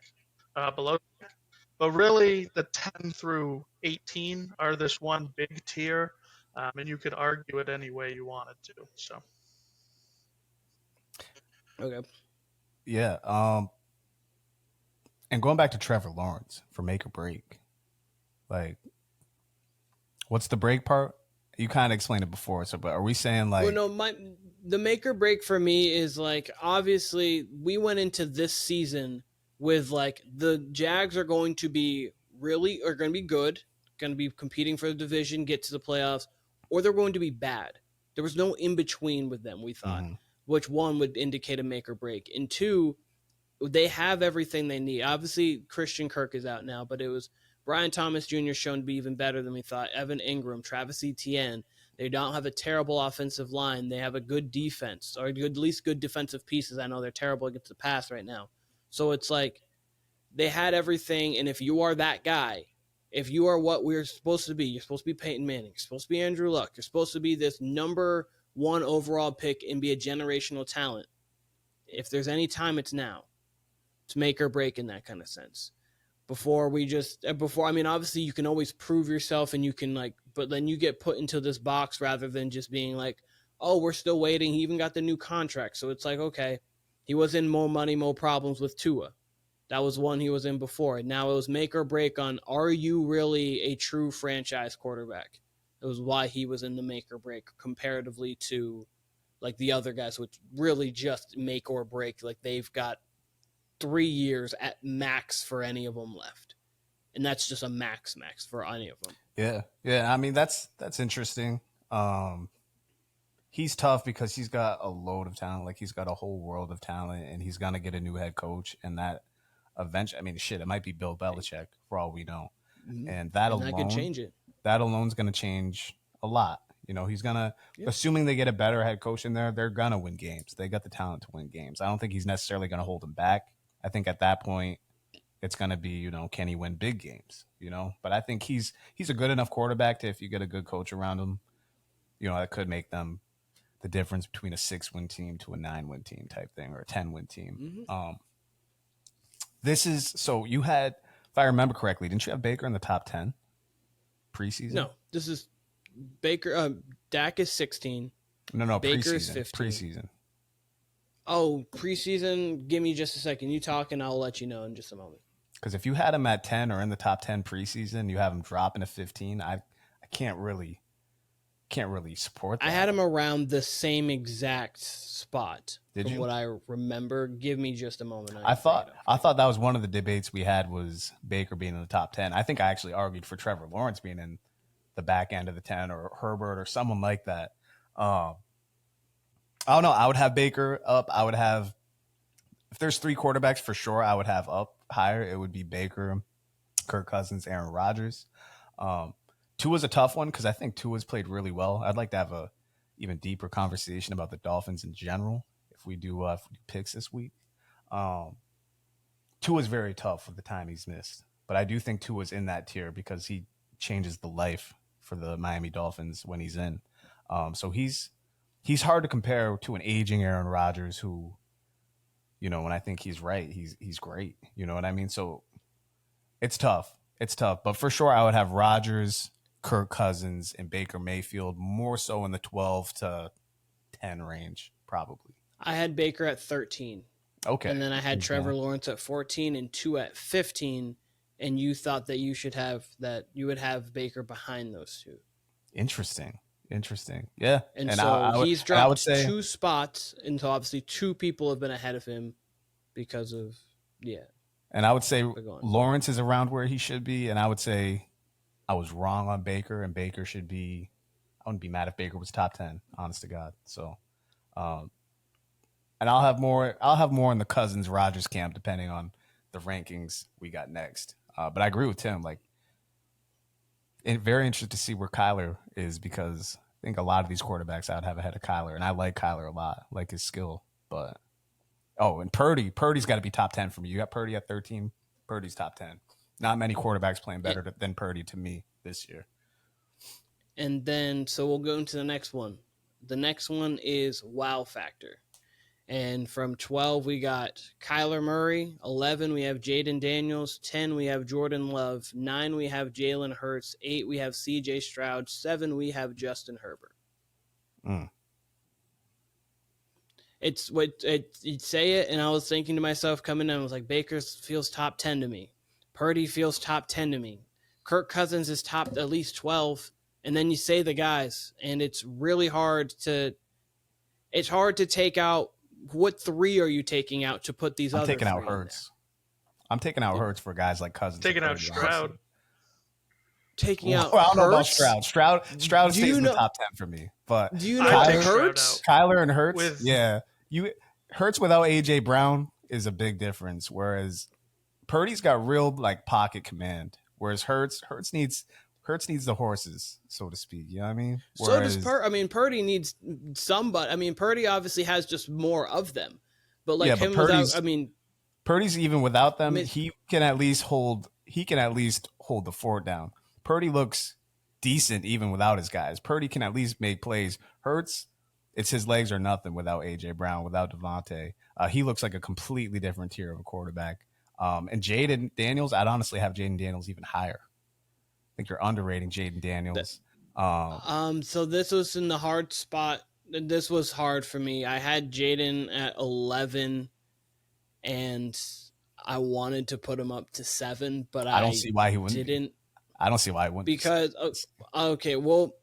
below Dak. But really, the 10 through 18 are this one big tier, and you could argue it any way you wanted to. So, okay, yeah. And going back to Trevor Lawrence for make or break, like, what's the break part? You kind of explained it before, so but are we saying like? Well, no, the make or break for me is like obviously we went into this season with like the Jags are going to be going to be good, going to be competing for the division, get to the playoffs, or they're going to be bad. There was no in between with them. We thought, which one would indicate a make or break, and 2, they have everything they need. Obviously, Christian Kirk is out now, but it was Brian Thomas Jr. shown to be even better than we thought. Evan Ingram, Travis Etienne. They don't have a terrible offensive line. They have a good defense, or at least good defensive pieces. I know they're terrible against the pass right now. So it's like they had everything, and if you are that guy, if you are what we're supposed to be, you're supposed to be Peyton Manning, you're supposed to be Andrew Luck, you're supposed to be this number 1 overall pick and be a generational talent. If there's any time, it's now. It's make or break in that kind of sense. Before, I mean, obviously you can always prove yourself and you can like, but then you get put into this box rather than just being like, oh, we're still waiting. He even got the new contract. So it's like, okay, he was in more money, more problems with Tua. That was one he was in before. And now it was make or break on, are you really a true franchise quarterback? It was why he was in the make or break comparatively to like the other guys, which really just make or break. Like they've got 3 years at max for any of them left, and that's just a max for any of them. Yeah. I mean, that's interesting. He's tough because he's got a load of talent. Like he's got a whole world of talent, and he's gonna get a new head coach, and that eventually, I mean, shit, it might be Bill Belichick for all we know, and that alone could change it. That alone's gonna change a lot. You know, he's gonna, assuming they get a better head coach in there, they're gonna win games. They got the talent to win games. I don't think he's necessarily gonna hold them back. I think at that point, it's going to be, you know, can he win big games, you know? But I think he's a good enough quarterback to, if you get a good coach around him, you know, that could make them the difference between a 6-win team to a 9-win team type thing, or a 10-win team. Mm-hmm. This is so you had, if I remember correctly, didn't you have Baker in the top 10 preseason? No, this is Baker. Dak is 16. No, Baker is preseason. 15. Preseason. Oh, preseason. Give me just a second. You talk, and I'll let you know in just a moment. Because if you had him at 10 or in the top 10 preseason, you have him dropping to 15. I can't really support that. I had him around the same exact spot. Did from you? what I remember. Give me just a moment. I thought that was one of the debates we had, was Baker being in the top 10. I think I actually argued for Trevor Lawrence being in the back end of the 10, or Herbert or someone like that. I don't know. I would have Baker up. I would have, if there's 3 quarterbacks for sure, I would have up higher. It would be Baker, Kirk Cousins, Aaron Rodgers. Tua's a tough one because I think Tua's played really well. I'd like to have a even deeper conversation about the Dolphins in general if we do picks this week. Tua's very tough with the time he's missed, but I do think Tua's in that tier because he changes the life for the Miami Dolphins when he's in. So he's hard to compare to an aging Aaron Rodgers who, when I think he's right, he's great. You know what I mean? So it's tough. But for sure I would have Rodgers, Kirk Cousins, and Baker Mayfield more so in the 12 to 10 range, probably. I had Baker at 13. Okay. And then I had Trevor Lawrence at 14 and Tua at 15. And you thought that you would have Baker behind those two. Interesting. Yeah. And so he's dropped 2 spots. And so obviously 2 people have been ahead of him because of, And I would say Lawrence is around where he should be. And I would say I was wrong on Baker, and Baker should be, I wouldn't be mad if Baker was top 10, honest to God. So, and I'll have more in the Cousins Rodgers camp depending on the rankings we got next. But I agree with Tim. Very interested to see where Kyler is, because I think a lot of these quarterbacks I would have ahead of Kyler, and I like Kyler a lot, I like his skill. But and Purdy's got to be top 10 for me. You got Purdy at 13. Purdy's top 10. Not many quarterbacks playing better than Purdy to me this year. And then, so we'll go into the next one. The next one is wow factor. And from 12, we got Kyler Murray. 11, we have Jayden Daniels. 10, we have Jordan Love. 9, we have Jalen Hurts. 8, we have C.J. Stroud. 7, we have Justin Herbert. It's what you'd say it, and I was thinking to myself coming in, I was like, Baker feels top 10 to me. Purdy feels top 10 to me. Kirk Cousins is top at least 12. And then you say the guys, and it's really hard to take out. What 3 are you taking out to put these other 3 I'm taking out Hurts. I'm taking out Hurts for guys like Cousins. Taking out Stroud. Taking out I don't know about Hurts? Stroud stays in the top 10 for me. But do you know Hurts? Kyler and Hurts? Hurts without A.J. Brown is a big difference, whereas Purdy's got real pocket command, whereas Hurts needs the horses, so to speak. You know what I mean? Whereas, so does Purdy needs somebody. Purdy obviously has just more of them, but Purdy's even without them, he can at least hold the fort down. Purdy looks decent even without his guys. Purdy can at least make plays. Hurts, it's his legs or nothing without A.J. Brown, without Devontae. He looks like a completely different tier of a quarterback. And Jayden Daniels, I'd honestly have Jayden Daniels even higher. I think you're underrating Jayden Daniels. So this was in the hard spot. This was hard for me. I had Jayden at 11, and I wanted to put him up to 7, but I don't see why he wouldn't. I don't see why he wouldn't. Because okay, well,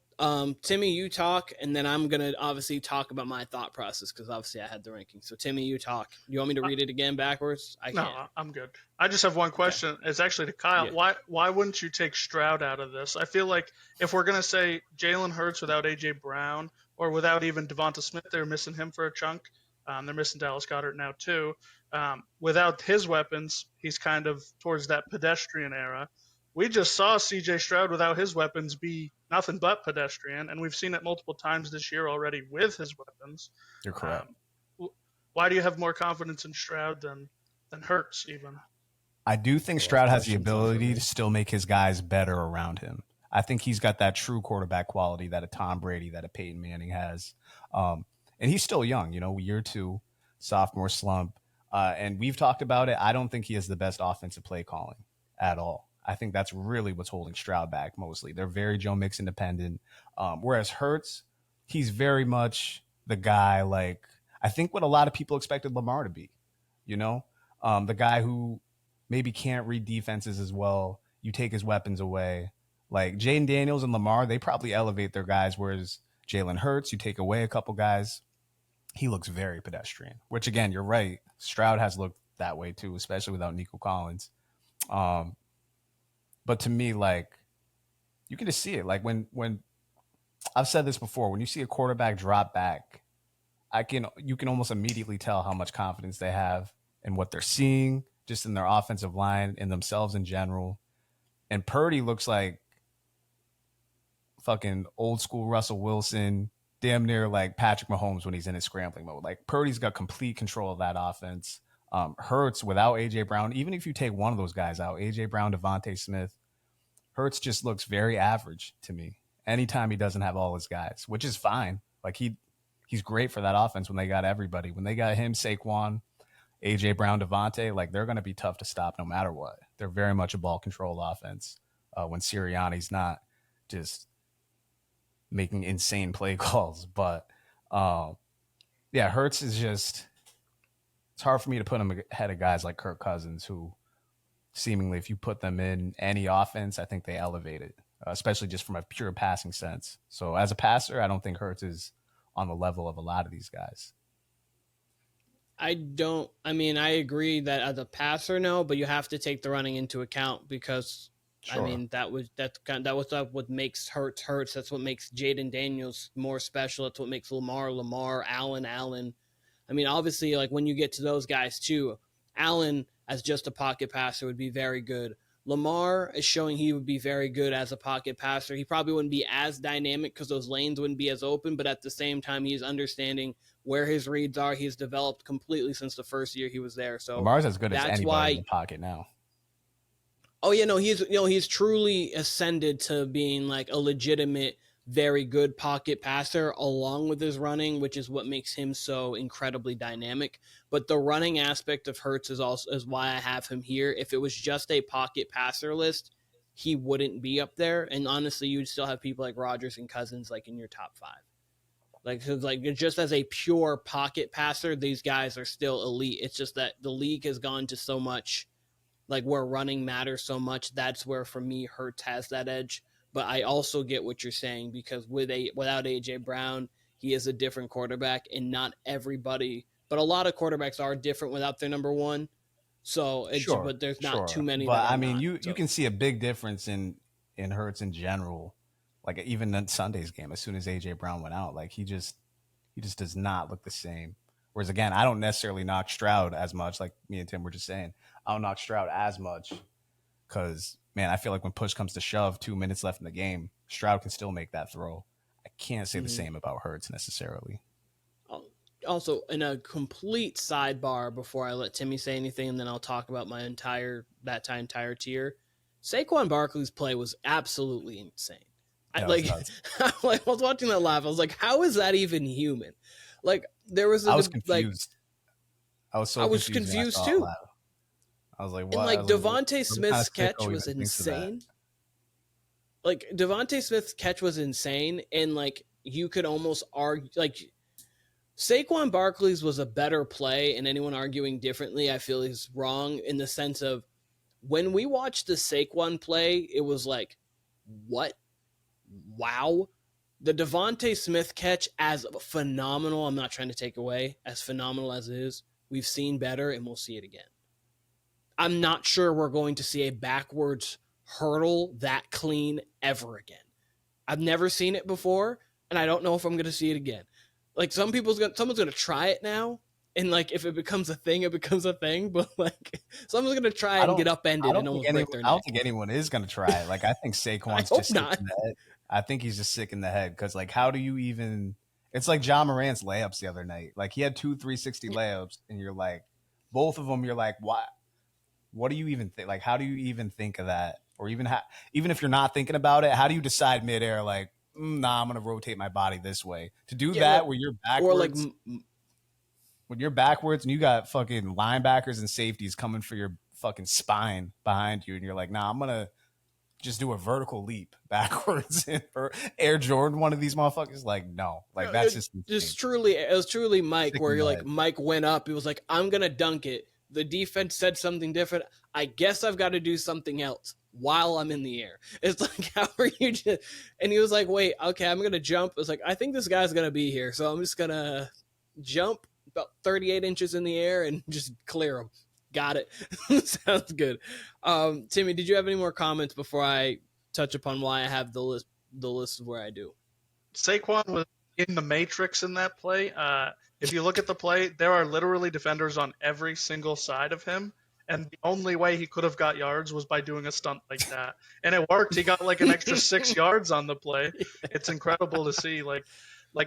Timmy, you talk, and then I'm gonna obviously talk about my thought process because obviously I had the ranking. So Timmy, you talk. You want me to read it again backwards? No, I'm good. I just have one question. Okay. It's actually to Kyle. Yeah. Why wouldn't you take Stroud out of this? I feel like if we're gonna say Jalen Hurts without A.J. Brown or without even Devonta Smith, they're missing him for a chunk. They're missing Dallas Goedert now too. Without his weapons, he's kind of towards that pedestrian era. We just saw C.J. Stroud without his weapons be nothing but pedestrian, and we've seen it multiple times this year already with his weapons. You're correct. Why do you have more confidence in Stroud than Hurts even? I do think Stroud has the ability to still make his guys better around him. I think he's got that true quarterback quality that a Tom Brady, that a Peyton Manning has. And he's still young, year two, sophomore slump. And we've talked about it. I don't think he has the best offensive play calling at all. I think that's really what's holding Stroud back mostly. They're very Joe Mixon dependent. Whereas Hurts, he's very much the guy, like, I think what a lot of people expected Lamar to be, the guy who maybe can't read defenses as well. You take his weapons away. Like Jayden Daniels and Lamar, they probably elevate their guys, whereas Jalen Hurts, you take away a couple guys, he looks very pedestrian, which again, you're right. Stroud has looked that way too, especially without Nico Collins. But to me, like, you can just see it. Like when I've said this before, when you see a quarterback drop back, you can almost immediately tell how much confidence they have in what they're seeing, just in their offensive line, in themselves in general. And Purdy looks like fucking old school Russell Wilson, damn near like Patrick Mahomes when he's in his scrambling mode. Like Purdy's got complete control of that offense. Hurts without AJ Brown, even if you take one of those guys out, AJ Brown, Devontae Smith, Hurts just looks very average to me anytime he doesn't have all his guys, which is fine. Like he's great for that offense when they got everybody. When they got him, Saquon, AJ Brown, Devontae, like they're going to be tough to stop no matter what. They're very much a ball control offense when Sirianni's not just making insane play calls. But yeah, Hurts is just, it's hard for me to put him ahead of guys like Kirk Cousins, who seemingly, if you put them in any offense, I think they elevate it, especially just from a pure passing sense. So as a passer, I don't think Hurts is on the level of a lot of these guys. I agree that as a passer, no, but you have to take the running into account because, sure. I mean, that was what makes Hurts Hurts. That's what makes Jayden Daniels more special. That's what makes Lamar, Allen. I mean, obviously, like when you get to those guys too, Allen as just a pocket passer would be very good. Lamar is showing he would be very good as a pocket passer. He probably wouldn't be as dynamic because those lanes wouldn't be as open, but at the same time, he's understanding where his reads are. He's developed completely since the first year he was there. So Lamar's as good as anybody in the pocket now. Oh yeah, no, he's truly ascended to being like a legitimate, very good pocket passer along with his running, which is what makes him so incredibly dynamic. But the running aspect of Hurts is why I have him here. If it was just a pocket passer list, he wouldn't be up there. And honestly, you'd still have people like Rodgers and Cousins like in your top 5. Like just as a pure pocket passer, these guys are still elite. It's just that the league has gone to so much, like where running matters so much. That's where for me Hurts has that edge. But I also get what you're saying because without AJ Brown, he is a different quarterback, and not everybody, but a lot of quarterbacks are different without their number one. So but there's not too many. But I mean, you can see a big difference in Hurts in general. Like even in Sunday's game, as soon as AJ Brown went out, like he just does not look the same. Whereas again, I don't necessarily knock Stroud as much. Like me and Tim were just saying, I don't knock Stroud as much because, man, I feel like when push comes to shove, 2 minutes left in the game, Stroud can still make that throw. I can't say the same about Hurts necessarily. Also, in a complete sidebar before I let Timmy say anything, and then I'll talk about my entire tier. Saquon Barkley's play was absolutely insane. I was watching that live. I was like, how is that even human? Like there was I was confused. I was confused too. I was like, what? And like Devontae Smith's catch was insane. Like Devontae Smith's catch was insane, and like you could almost argue like Saquon Barkley's was a better play, and anyone arguing differently, I feel is wrong in the sense of when we watched the Saquon play, it was like, what? Wow. The Devontae Smith catch, as phenomenal, I'm not trying to take away, as phenomenal as it is, we've seen better and we'll see it again. I'm not sure we're going to see a backwards hurdle that clean ever again. I've never seen it before, and I don't know if I'm going to see it again. Like someone's going to try it now, and like if it becomes a thing, it becomes a thing. But like someone's going to try and get upended and almost break their neck. I don't think anyone is going to try it. Like I think Saquon's just sick in the head. I think he's just sick in the head because like how do you even? It's like John Morant's layups the other night. Like he had 2 360 layups, and you're like, both of them. You're like, what? What do you even think? Like how do you even think of that Or even if you're not thinking about it, how do you decide midair, like, nah, I'm going to rotate my body this way? To do that where you're or like backwards, when you're backwards and you got fucking linebackers and safeties coming for your fucking spine behind you, and you're like, nah, I'm going to just do a vertical leap backwards and Air Jordan one of these motherfuckers. Like, no, like that's just it was truly Mike, Stick where in you're the like, head. Mike went up, he was like, I'm gonna dunk it. The defense said something different. I guess I've got to do something else while I'm in the air. It's like, how are you just? And he was like, wait, okay, I'm gonna jump. It's like, I think this guy's gonna be here, so I'm just gonna jump about 38 inches in the air and just clear him. Got it. Sounds good. Timmy, did you have any more comments before I touch upon why I have the list of where I do? Saquon was in the matrix in that play. If you look at the play, there are literally defenders on every single side of him, and the only way he could have got yards was by doing a stunt like that, and it worked. He got like an extra 6 yards on the play. It's incredible to see, like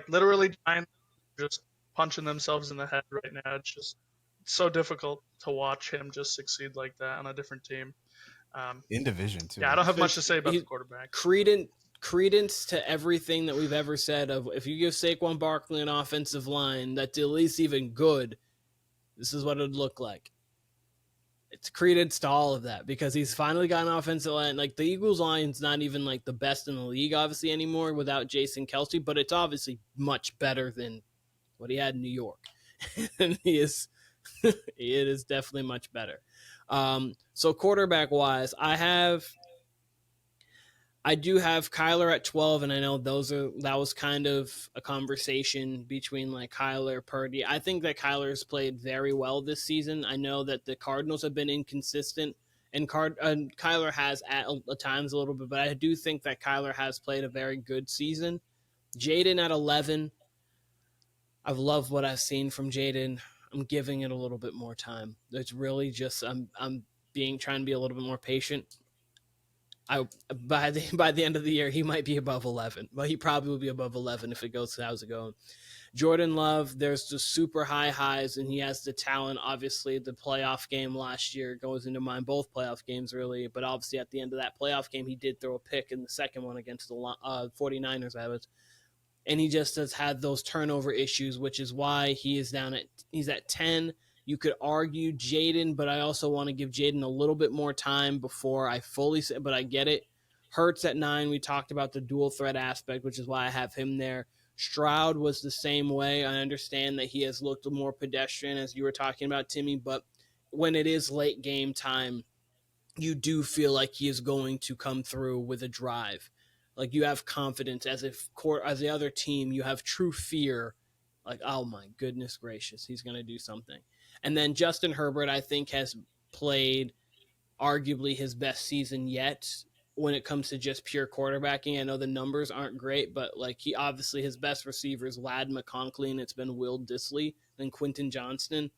literally Giants just punching themselves in the head right now. It's just so difficult to watch him just succeed like that on a different team. In division too. Yeah, I don't have much to say about the quarterback. Credence to everything that we've ever said of, if you give Saquon Barkley an offensive line that's at least even good, this is what it would look like. It's credence to all of that, because he's finally got an offensive line. Like, the Eagles line's not even like the best in the league, obviously, anymore without Jason Kelce, but it's obviously much better than what he had in New York. And it is definitely much better. So quarterback wise, I do have Kyler at 12, and I know that was kind of a conversation between like Kyler, Purdy. I think that Kyler's played very well this season. I know that the Cardinals have been inconsistent, and Kyler has at times a little bit, but I do think that Kyler has played a very good season. Jayden at 11. I've loved what I've seen from Jayden. I'm giving it a little bit more time. It's really just I'm trying to be a little bit more patient. By the end of the year, he might be above 11, but he probably will be above 11 if it goes how's it going. Jordan Love, there's the super high highs, and he has the talent. Obviously, the playoff game last year goes into mind, both playoff games really, but obviously at the end of that playoff game, he did throw a pick in the second one against the 49ers, and he just has had those turnover issues, which is why he's at 10. You could argue Jayden, but I also want to give Jayden a little bit more time before I fully say, but I get it. Hurts at 9. We talked about the dual threat aspect, which is why I have him there. Stroud was the same way. I understand that he has looked more pedestrian, as you were talking about, Timmy, but when it is late game time, you do feel like he is going to come through with a drive. Like, you have confidence as the other team, you have true fear. Like, oh my goodness gracious, he's going to do something. And then Justin Herbert, I think, has played arguably his best season yet when it comes to just pure quarterbacking. I know the numbers aren't great, but like, he obviously, his best receivers, Ladd McConkey, and it's been Will Dissly and Quentin Johnston.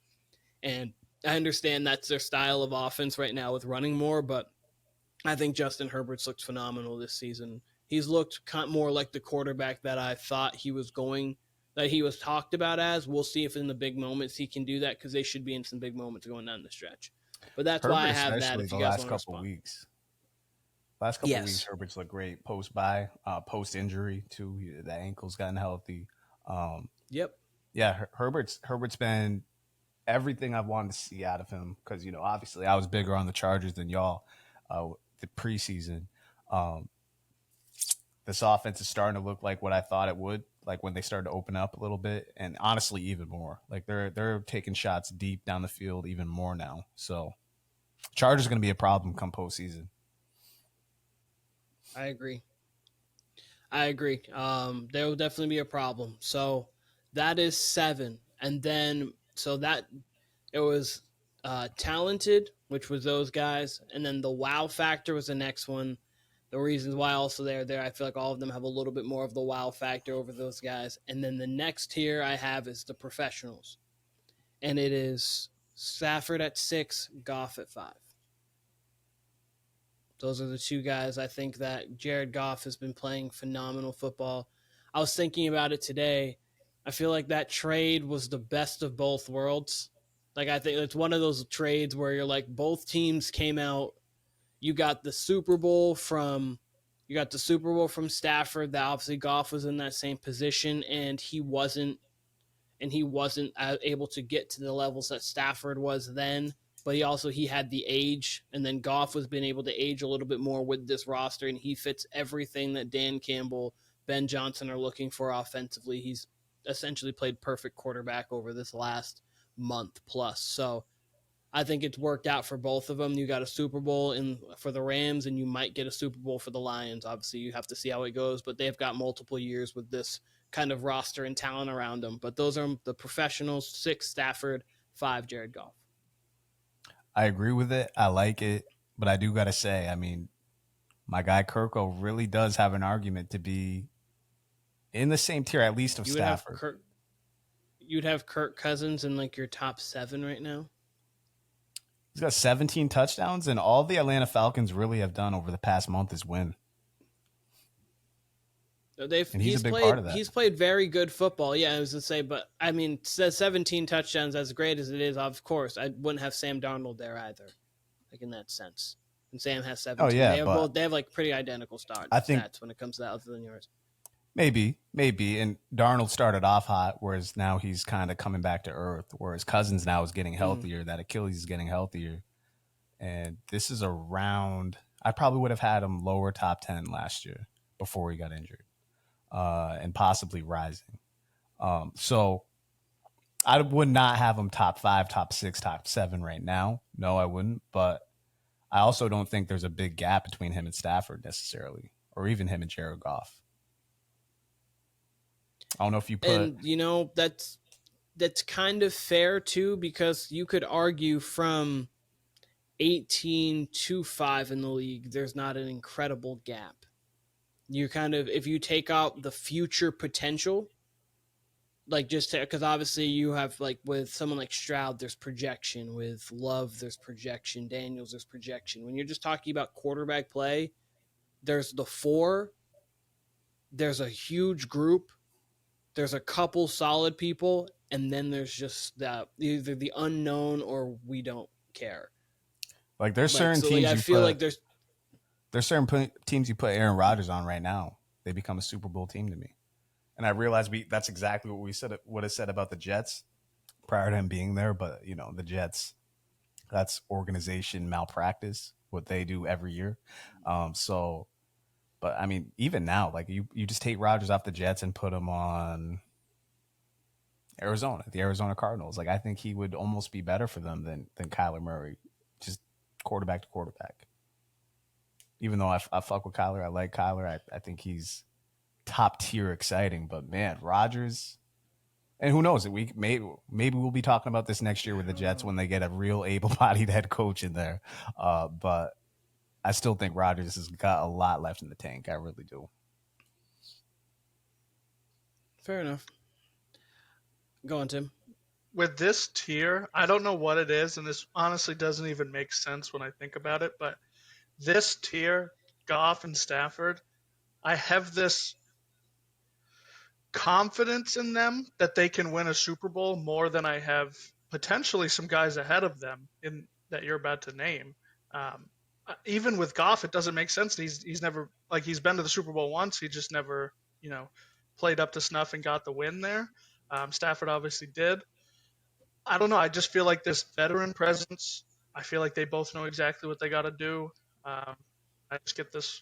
And I understand that's their style of offense right now with running more, but I think Justin Herbert's looked phenomenal this season. He's looked more like the quarterback that I thought he was talked about as. We'll see if in the big moments he can do that, because they should be in some big moments going down the stretch. But that's Herbert, why I have that. If you guys want to respond. Last couple weeks, Herbert's looked great post-bye, post-injury too. The ankle's gotten healthy. Yep. Yeah, Herbert's been everything I've wanted to see out of him, because, obviously I was bigger on the Chargers than y'all the preseason. This offense is starting to look like what I thought it would, like when they started to open up a little bit, and honestly even more. Like, they're taking shots deep down the field even more now. So Chargers going to be a problem come postseason. I agree. There will definitely be a problem. So that is 7. And then, so that it was talented, which was those guys. And then the wow factor was the next one. The reasons why also they're there, I feel like all of them have a little bit more of the wow factor over those guys. And then the next tier I have is the professionals. And it is Stafford at 6, Goff at 5. Those are the two guys. I think that Jared Goff has been playing phenomenal football. I was thinking about it today. I feel like that trade was the best of both worlds. Like, I think it's one of those trades where you're like, both teams came out. You got the Super Bowl from Stafford. That obviously Goff was in that same position, and he wasn't able to get to the levels that Stafford was then. But he had the age, and then Goff was being able to age a little bit more with this roster, and he fits everything that Dan Campbell, Ben Johnson are looking for offensively. He's essentially played perfect quarterback over this last month plus. So I think it's worked out for both of them. You got a Super Bowl for the Rams, and you might get a Super Bowl for the Lions. Obviously, you have to see how it goes, but they've got multiple years with this kind of roster and talent around them. But those are the professionals: 6 Stafford, 5 Jared Goff. I agree with it. I like it, but I do got to say, I mean, my guy Kirko really does have an argument to be in the same tier, at least of Stafford. You'd have Kirk Cousins in like your top 7 right now. He's got 17 touchdowns, and all the Atlanta Falcons really have done over the past month is win. He's a big part of that. He's played very good football. Yeah, I was going to say, but I mean, 17 touchdowns, as great as it is, of course, I wouldn't have Sam Darnold there either, like in that sense. And Sam has 17. Oh, yeah, they have like pretty identical stats when it comes to that, other than yours. Maybe. And Darnold started off hot, whereas now he's kind of coming back to earth, whereas Cousins now is getting healthier. That Achilles is getting healthier. And this is around, I probably would have had him lower top 10 last year before he got injured, and possibly rising. So I would not have him top 5, top 6, top 7 right now. No, I wouldn't. But I also don't think there's a big gap between him and Stafford necessarily, or even him and Jared Goff. I don't know if you put... And, that's kind of fair, too, because you could argue from 18 to 5 in the league, there's not an incredible gap. You kind of, if you take out the future potential, like because obviously you have, like with someone like Stroud, there's projection. With Love, there's projection. Daniels, there's projection. When you're just talking about quarterback play, there's the 4, there's a huge group, there's a couple solid people, and then there's just either the unknown or we don't care. Like there's certain teams there's certain teams you put Aaron Rodgers on right now, they become a Super Bowl team to me. And I realize that's exactly what we would have said about the Jets prior to him being there. But the Jets, that's organization malpractice, what they do every year. But I mean, even now, like you just take Rodgers off the Jets and put him on the Arizona Cardinals. Like I think he would almost be better for them than Kyler Murray, just quarterback to quarterback. Even though I fuck with Kyler, I like Kyler. I think he's top tier exciting. But man, Rodgers, and who knows? Maybe we'll be talking about this next year with the Jets when they get a real able-bodied head coach in there. But I still think Rodgers has got a lot left in the tank. I really do. Fair enough. Go on, Tim. With this tier, I don't know what it is, and this honestly doesn't even make sense when I think about it, but this tier, Goff and Stafford, I have this confidence in them that they can win a Super Bowl more than I have potentially some guys ahead of them that you're about to name. Even with Goff, it doesn't make sense. He's never, like, he's been to the Super Bowl once. He just never, played up to snuff and got the win there. Stafford obviously did. I don't know. I just feel like this veteran presence. I feel like they both know exactly what they got to do. I just get this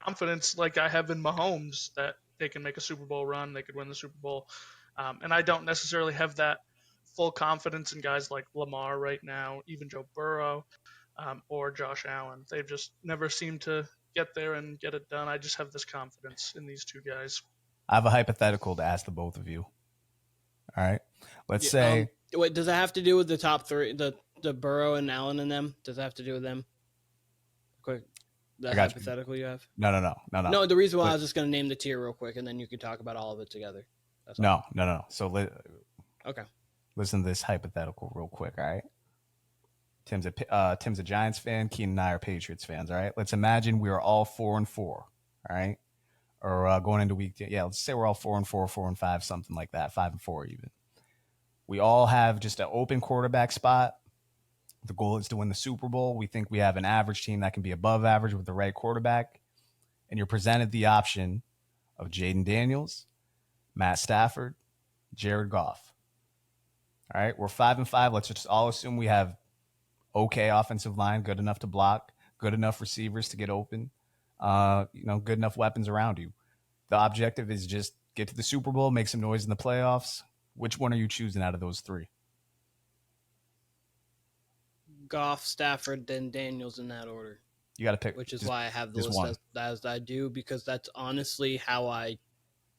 confidence, like I have in Mahomes, that they can make a Super Bowl run. They could win the Super Bowl. And I don't necessarily have that full confidence in guys like Lamar right now, even Joe Burrow, or Josh Allen. They've just never seemed to get there and get it done. I just have this confidence in these two guys. I have a hypothetical to ask the both of you. All right. Let's say. Wait, does that have to do with the top 3, the Burrow and Allen and them? Does that have to do with them? Quick. The hypothetical you have? No. No, the reason why I was just going to name the tier real quick, and then you could talk about all of it together. No. So okay. Listen to this hypothetical real quick, all right? Tim's a Giants fan. Keenan and I are Patriots fans, all right? Let's imagine we are all 4-4, all right? Or going into week 10. Yeah, let's say we're all 4-4, 4-5, something like that, 5-4 even. We all have just an open quarterback spot. The goal is to win the Super Bowl. We think we have an average team that can be above average with the right quarterback. And you're presented the option of Jayden Daniels, Matt Stafford, Jared Goff. All right, we're 5-5. Let's just all assume we have okay offensive line, good enough to block, good enough receivers to get open, good enough weapons around you. The objective is just get to the Super Bowl, make some noise in the playoffs. Which one are you choosing out of those three? Goff, Stafford, then Daniels in that order. You got to pick. Which is why I have the list as I do, because that's honestly how I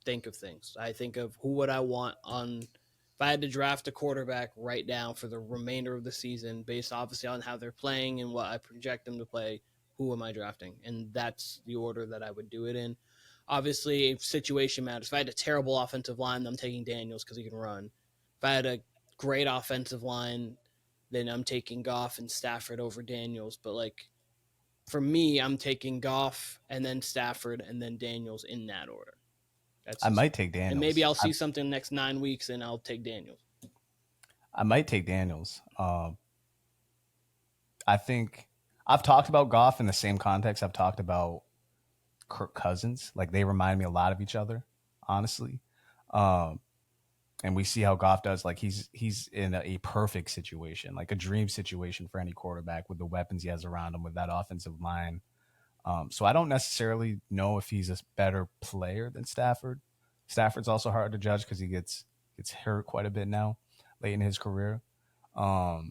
think of things. I think of who would I want on – if I had to draft a quarterback right now for the remainder of the season, based obviously on how they're playing and what I project them to play, who am I drafting? And that's the order that I would do it in. Obviously, situation matters. If I had a terrible offensive line, I'm taking Daniels because he can run. If I had a great offensive line, then I'm taking Goff and Stafford over Daniels. But, like, for me, I'm taking Goff and then Stafford and then Daniels in that order. I might take Daniels. And maybe I'll see something the next 9 weeks and I'll take Daniels. I might take Daniels. I think I've talked about Goff in the same context I've talked about Kirk Cousins. Like, they remind me a lot of each other, honestly. And we see how Goff does. Like, he's in a perfect situation, like a dream situation for any quarterback with the weapons he has around him, with that offensive line. So I don't necessarily know if he's a better player than Stafford. Stafford's also hard to judge because he gets hurt quite a bit now, late in his career. But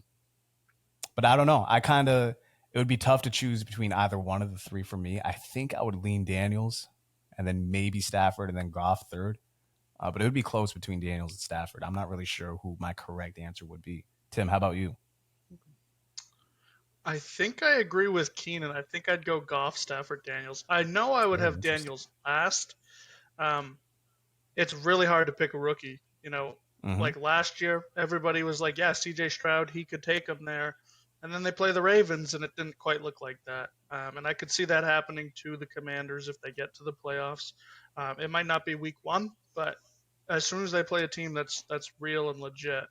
I don't know. It would be tough to choose between either one of the three for me. I think I would lean Daniels and then maybe Stafford and then Goff third. But it would be close between Daniels and Stafford. I'm not really sure who my correct answer would be. Tim, how about you? I think I agree with Keenan. I think I'd go Goff, Stafford, Daniels. I know I would have Daniels last. It's really hard to pick a rookie. Like last year, everybody was like, yeah, CJ Stroud, he could take him there. And then they play the Ravens, and it didn't quite look like that. And I could see that happening to the Commanders if they get to the playoffs. It might not be week 1, but as soon as they play a team that's real and legit,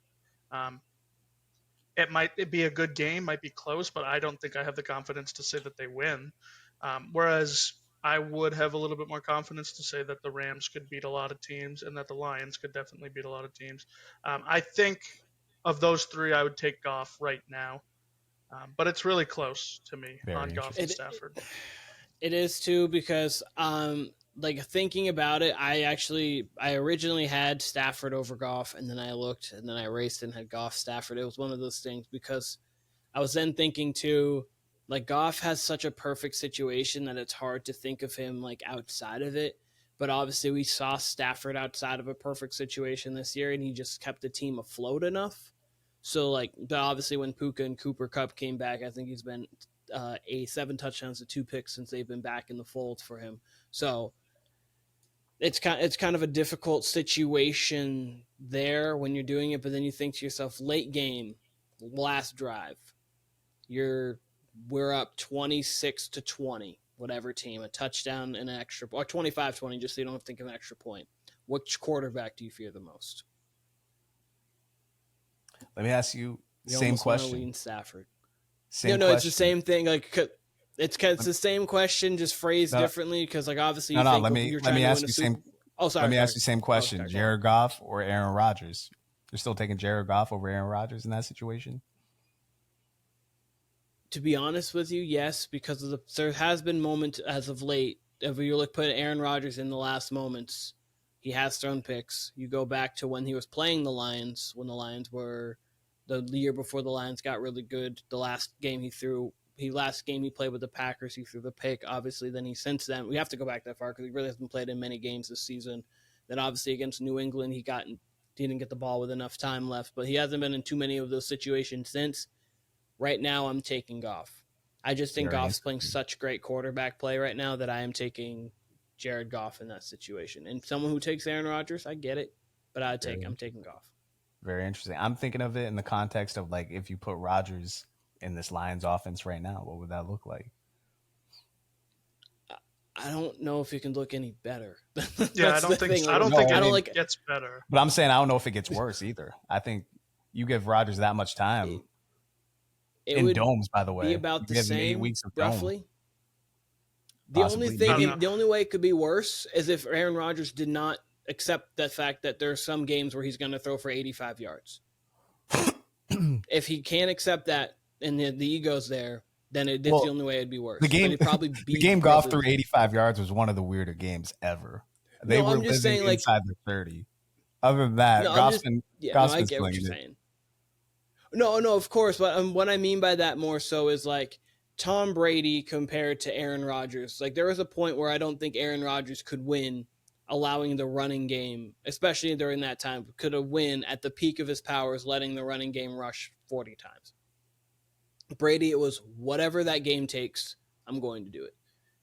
it might be a good game, might be close, but I don't think I have the confidence to say that they win. Whereas I would have a little bit more confidence to say that the Rams could beat a lot of teams and that the Lions could definitely beat a lot of teams. I think of those three, I would take Goff right now. But it's really close to me on Goff and Stafford. It is too, because like thinking about it, I originally had Stafford over Goff, and then I looked and then I raced and had Goff, Stafford. It was one of those things because I was then thinking too, like Goff has such a perfect situation that it's hard to think of him like outside of it. But obviously we saw Stafford outside of a perfect situation this year, and he just kept the team afloat enough. So like, but obviously when Puka and Cooper Kupp came back, I think he's been 7 touchdowns to 2 picks since they've been back in the fold for him. So it's kind of a difficult situation there when you're doing it, but then you think to yourself, late game, last drive, we're up 26-20, whatever team, a touchdown and an extra, or 25-20, just so you don't have to think of an extra point. Which quarterback do you fear the most? Let me ask you same question. Lean Stafford. Question. It's the same thing. Like it's the same question, just phrased differently. Because like obviously, let me ask you same. Let me ask you same question: Jared Goff or Aaron Rodgers? You're still taking Jared Goff over Aaron Rodgers in that situation? To be honest with you, yes, because there has been moments as of late. If you put Aaron Rodgers in the last moments, he has thrown picks. You go back to when he was playing the Lions, when the Lions were the year before the Lions got really good. The last game he played with the Packers, he threw the pick. Obviously, then since then, we have to go back that far because he really hasn't played in many games this season. Then obviously against New England, he didn't get the ball with enough time left, but he hasn't been in too many of those situations since. Right now, I'm taking Goff. I just think Goff's playing such great quarterback play right now that I am taking Jared Goff in that situation. And someone who takes Aaron Rodgers, I get it, but I'm taking Goff. Very interesting. I'm thinking of it in the context of like if you put Rodgers in this Lions offense right now, what would that look like? I don't know if it can look any better. Yeah, I don't think it gets better. But I'm saying I don't know if it gets worse either. I think you give Rodgers that much time. it in would domes, by the be way. about the You have 8 same, weeks of dome, roughly. The only possibly. I don't thing, know. Maybe the only way it could be worse is if Aaron Rodgers did not accept the fact that there are some games where he's going to throw for 85 yards. If he can't accept that and the ego's there, then that's Well, the only way it'd be worse. the But game it'd probably the be game Goff probably threw 85 yards was one of the weirder games ever. They no. were I'm just living saying, like, inside the 30. Other than that, no. I'm just no. Goff's I been get what slinging you're it. saying. No, of course. But what I mean by that more so is like Tom Brady compared to Aaron Rodgers. Like there was a point where I don't think Aaron Rodgers could win, allowing the running game, especially during that time, could have win at the peak of his powers, letting the running game rush 40 times. Brady, it was whatever that game takes, I'm going to do it.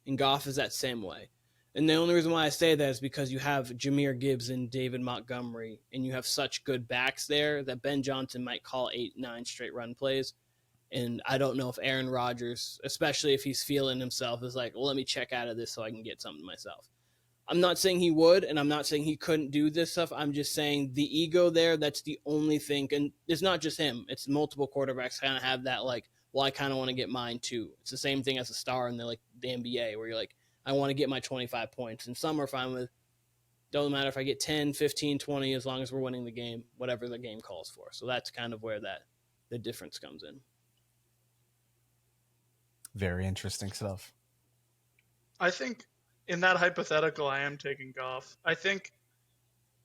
And Goff is that same way. And the only reason why I say that is because you have Jahmyr Gibbs and David Montgomery, and you have such good backs there that Ben Johnson might call 8-9 straight run plays. And I don't know if Aaron Rodgers, especially if he's feeling himself, is like, well, let me check out of this so I can get something myself. I'm not saying he would, and I'm not saying he couldn't do this stuff. I'm just saying the ego there, that's the only thing. And it's not just him. It's multiple quarterbacks kind of have that, like, well, I kind of want to get mine too. It's the same thing as a star in the NBA where you're like, I want to get my 25 points. And some are fine with, doesn't matter if I get 10, 15, 20, as long as we're winning the game, whatever the game calls for. So that's kind of where the difference comes in. Very interesting stuff. I think in that hypothetical, I am taking Goff. I think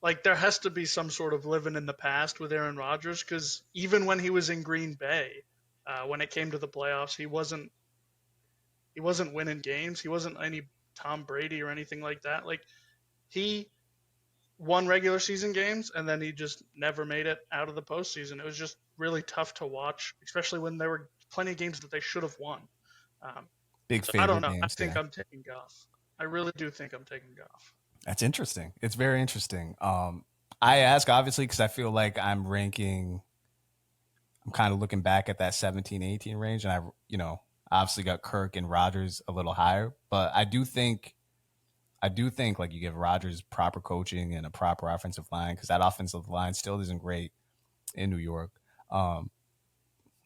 like there has to be some sort of living in the past with Aaron Rodgers because even when he was in Green Bay, when it came to the playoffs, he wasn't winning games. He wasn't any Tom Brady or anything like that. Like he won regular season games and then he just never made it out of the postseason. It was just really tough to watch, especially when there were plenty of games that they should have won. Big So favorite I don't know. I games. think Yeah. I'm taking Goff. I really do think I'm taking Goff. That's interesting. It's very interesting. I ask obviously because I feel like I'm kind of looking back at that 17-18 range, and I obviously got Kirk and Rodgers a little higher, but I do think like you give Rodgers proper coaching and a proper offensive line because that offensive line still isn't great in New York.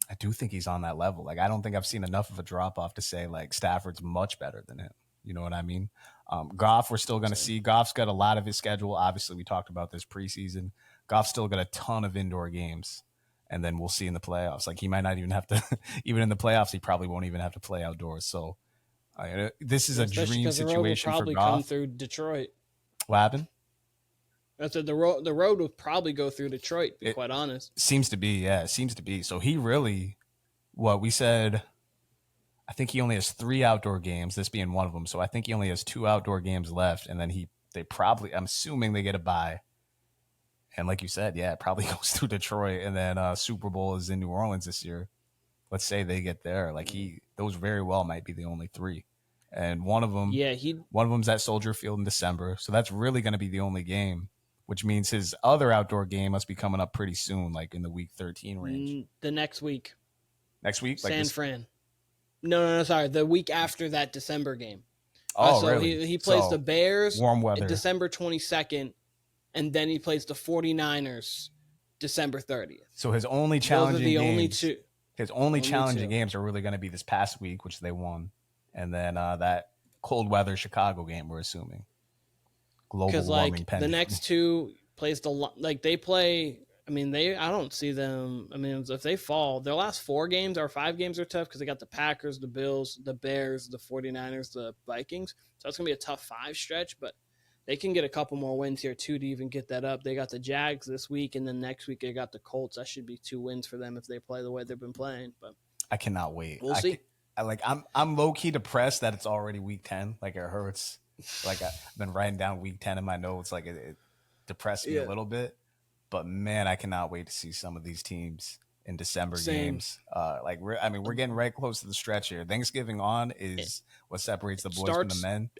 I do think he's on that level. Like I don't think I've seen enough of a drop off to say like Stafford's much better than him. You know what I mean? Goff, we're still going to see. Goff's got a lot of his schedule. Obviously, we talked about this preseason. Goff's still got a ton of indoor games, and then we'll see in the playoffs. Like he might not even have to. Even in the playoffs, he probably won't even have to play outdoors. So this is a Especially dream because the road will situation for probably come Goff. through Detroit. What happened? I said the road will probably go through Detroit, to be quite honest. Seems to be, yeah. It seems to be. So he really, what we said, I think he only has 3 outdoor games, this being one of them. So I think he only has 2 outdoor games left. And then I'm assuming they get a bye. And like you said, yeah, it probably goes through Detroit. And then Super Bowl is in New Orleans this year. Let's say they get there. Like those very well might be the only 3. And one of them's at Soldier Field in December. So that's really going to be the only game, which means his other outdoor game must be coming up pretty soon, like in the week 13 range. The next week. Next week? San Fran. No, sorry. The week after that December game. Oh, so really? he plays the Bears warm weather. December 22nd, and then he plays the 49ers December 30th. So his only challenging Those are the games, only two. His only challenging games are really going to be this past week, which they won, and then that cold weather Chicago game, we're assuming. Global warming pending. The next 2 plays they play. I mean, I don't see them. I mean, if they fall, their last 4 games or 5 games are tough because they got the Packers, the Bills, the Bears, the 49ers, the Vikings. So it's going to be a tough 5 stretch, but they can get a couple more wins here too to even get that up. They got the Jags this week, and then next week they got the Colts. That should be 2 wins for them if they play the way they've been playing. But I cannot wait. We'll see. I'm low key depressed that it's already week 10. Like it hurts. Like I've been writing down week 10 in my notes. Like it depressed me a little bit. But man, I cannot wait to see some of these teams in December games. We're getting right close to the stretch here. Thanksgiving on is what separates the boys from the men.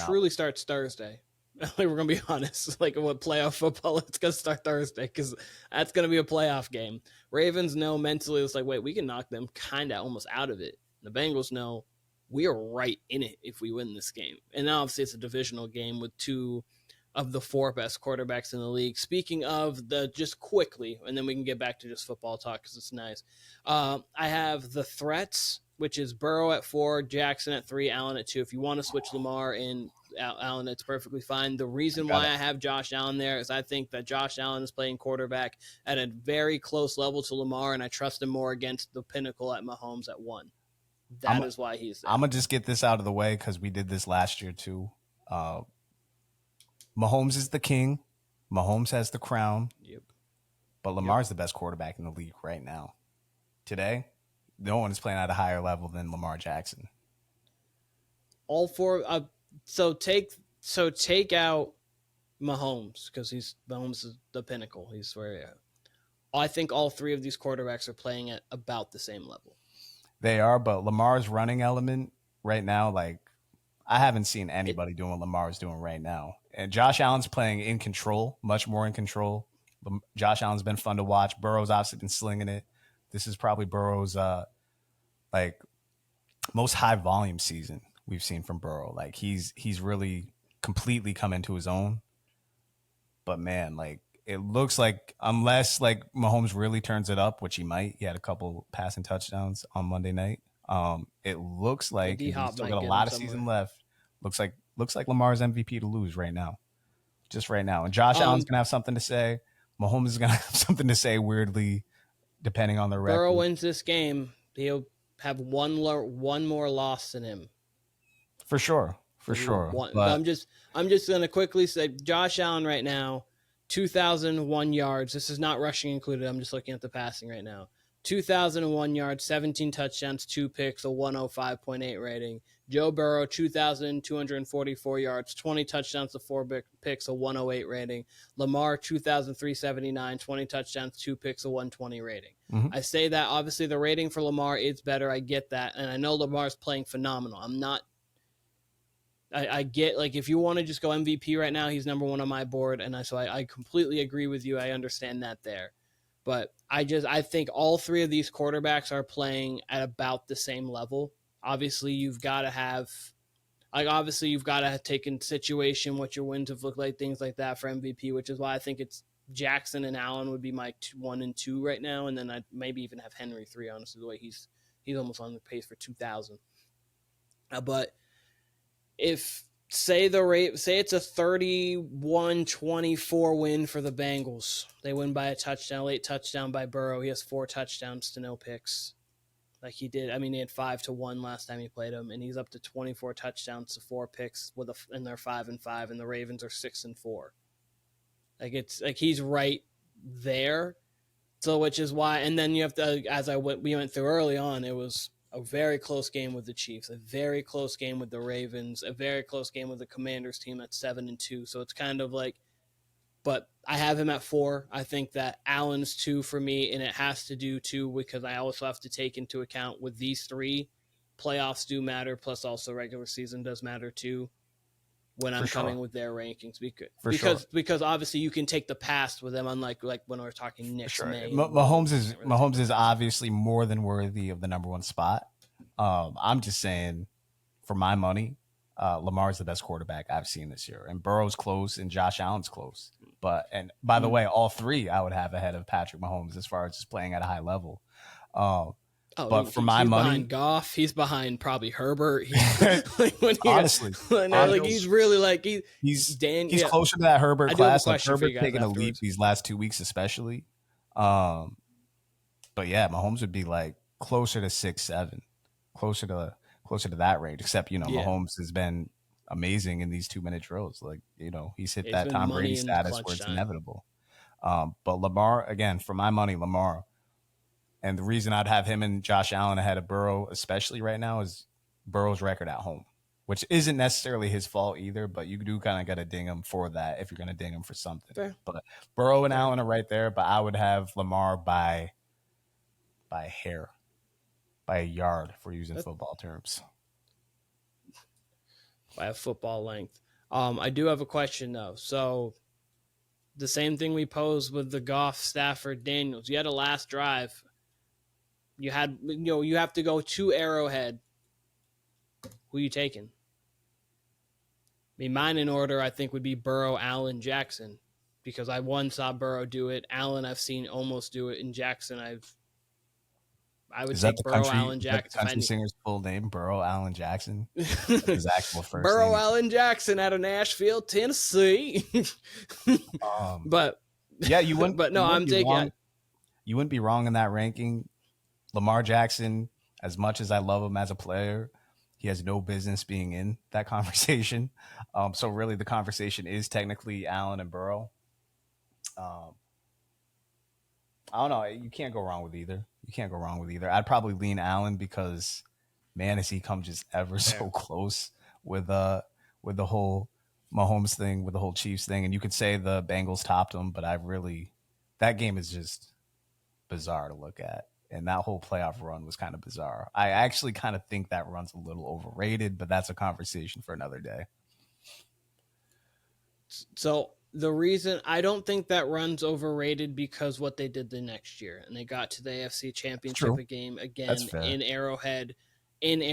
Truly starts Thursday. Like we're gonna be honest. Like what playoff football? It's gonna start Thursday because that's gonna be a playoff game. Ravens know mentally it's like, wait, we can knock them kind of almost out of it. The Bengals know we are right in it if we win this game. And now obviously it's a divisional game with 2 of the 4 best quarterbacks in the league. Speaking of just quickly, and then we can get back to just football talk because it's nice. I have the threats, which is Burrow at 4, Jackson at 3, Allen at 2. If you want to switch Lamar and Allen, it's perfectly fine. The reason why I have Josh Allen there is I think that Josh Allen is playing quarterback at a very close level to Lamar, and I trust him more against the pinnacle at Mahomes at 1. That is why he's there. I'm going to just get this out of the way because we did this last year too. Mahomes is the king. Mahomes has the crown. Yep. But Lamar's the best quarterback in the league right now. Today, no one is playing at a higher level than Lamar Jackson. All 4. So take out Mahomes because Mahomes is the pinnacle. He's where I think all 3 of these quarterbacks are playing at about the same level. They are, but Lamar's running element right now, like I haven't seen anybody doing what Lamar's doing right now. And Josh Allen's playing in control, much more in control. Josh Allen's been fun to watch. Burrow's obviously been slinging it. This is probably Burrow's most high volume season we've seen from Burrow. Like he's really completely come into his own. But man, like it looks like unless like Mahomes really turns it up, which he might, he had a couple passing touchdowns on Monday night. It looks like he's still got a lot of season left. Looks like Lamar's MVP to lose right now, just right now. And Josh Allen's gonna have something to say. Mahomes is gonna have something to say. Weirdly, depending on the record. Burrow wins this game, he'll have one more loss than him. For sure. But I'm just gonna quickly say Josh Allen right now, 2,001 yards. This is not rushing included. I'm just looking at the passing right now. 2,001 yards, 17 touchdowns, 2 picks, a 105.8 rating. Joe Burrow, 2,244 yards, 20 touchdowns to 4 picks, a 108 rating. Lamar, 2,379, 20 touchdowns, 2 picks, a 120 rating. Mm-hmm. I say that obviously the rating for Lamar is better. I get that, and I know Lamar's playing phenomenal. I get, like, if you want to just go MVP right now, he's number 1 on my board, and so I completely agree with you. I understand that there. But I think all 3 of these quarterbacks are playing at about the same level. Obviously, you've got to take in situation what your wins have looked like, things like that for MVP, which is why I think it's Jackson and Allen would be my 1 and 2 right now, and then I'd maybe even have Henry 3, honestly, the way he's almost on the pace for 2,000. But if say it's a 31-24 win for the Bengals, they win by a touchdown, late touchdown by Burrow. He has 4 touchdowns to no picks, like he did. I mean, he had 5-1 last time he played him, and he's up to 24 touchdowns to 4 picks and they're 5-5, and the Ravens are 6-4. Like it's like he's right there. So which is why, and then you have to, we went through early on, it was a very close game with the Chiefs, a very close game with the Ravens, a very close game with the Commanders team at 7-2. So it's kind of like, but I have him at 4. I think that Allen's 2 for me, and it has to do too because I also have to take into account with these 3, playoffs do matter, plus also regular season does matter too when I'm coming with their rankings. Because obviously you can take the past with them, unlike like when we're talking next May. Mahomes is obviously more than worthy of the number 1 spot. I'm just saying, for my money, Lamar's the best quarterback I've seen this year, and Burrow's close, and Josh Allen's close. And by the way, all 3 I would have ahead of Patrick Mahomes as far as just playing at a high level. But for my money, behind Goff, he's behind probably Herbert. Honestly, he's really like he's closer to that Herbert class. Like Herbert taking a leap these last 2 weeks, especially. But yeah, Mahomes would be like closer to 6-7, closer to that range. Except Mahomes has been amazing in these 2-minute drills. Like he's hit that Tom Brady status where it's inevitable. But Lamar, again, for my money, Lamar. And the reason I'd have him and Josh Allen ahead of Burrow, especially right now, is Burrow's record at home, which isn't necessarily his fault either, but you do kind of got to ding him for that if you're going to ding him for something. Fair. But Burrow and Allen are right there, but I would have Lamar by a hair, by a yard, if we're using football terms. By a football length. I do have a question, though. So the same thing we posed with the Goff, Stafford, Daniels. You had a last drive. You have to go to Arrowhead. Who you taking? mean, mine in order, I think, would be Burrow, Allen, Jackson, because I saw Burrow do it. Allen, I've seen almost do it. In Jackson, I would Is that take the Burrow, country? Allen, Is that the Jackson if I country need. singer's full name? Burrow Allen Jackson. That's his actual first Burrow, name. Allen, Jackson out of Nashville, Tennessee. Um, but yeah, you wouldn't. but no, You wouldn't I'm be taking. wrong. You wouldn't be wrong in that ranking. Lamar Jackson, as much as I love him as a player, he has no business being in that conversation. So really, the conversation is technically Allen and Burrow. Um, I don't know. You can't go wrong with either. You can't go wrong with either. I'd probably lean Allen because, man, has he come just ever so close with the whole Mahomes thing, with the whole Chiefs thing. And you could say the Bengals topped him, but that game is just bizarre to look at. And that whole playoff run was kind of bizarre. I actually kind of think that run's a little overrated, but that's a conversation for another day. So the reason I don't think that run's overrated because what they did the next year, and they got to the AFC Championship game again in Arrowhead, and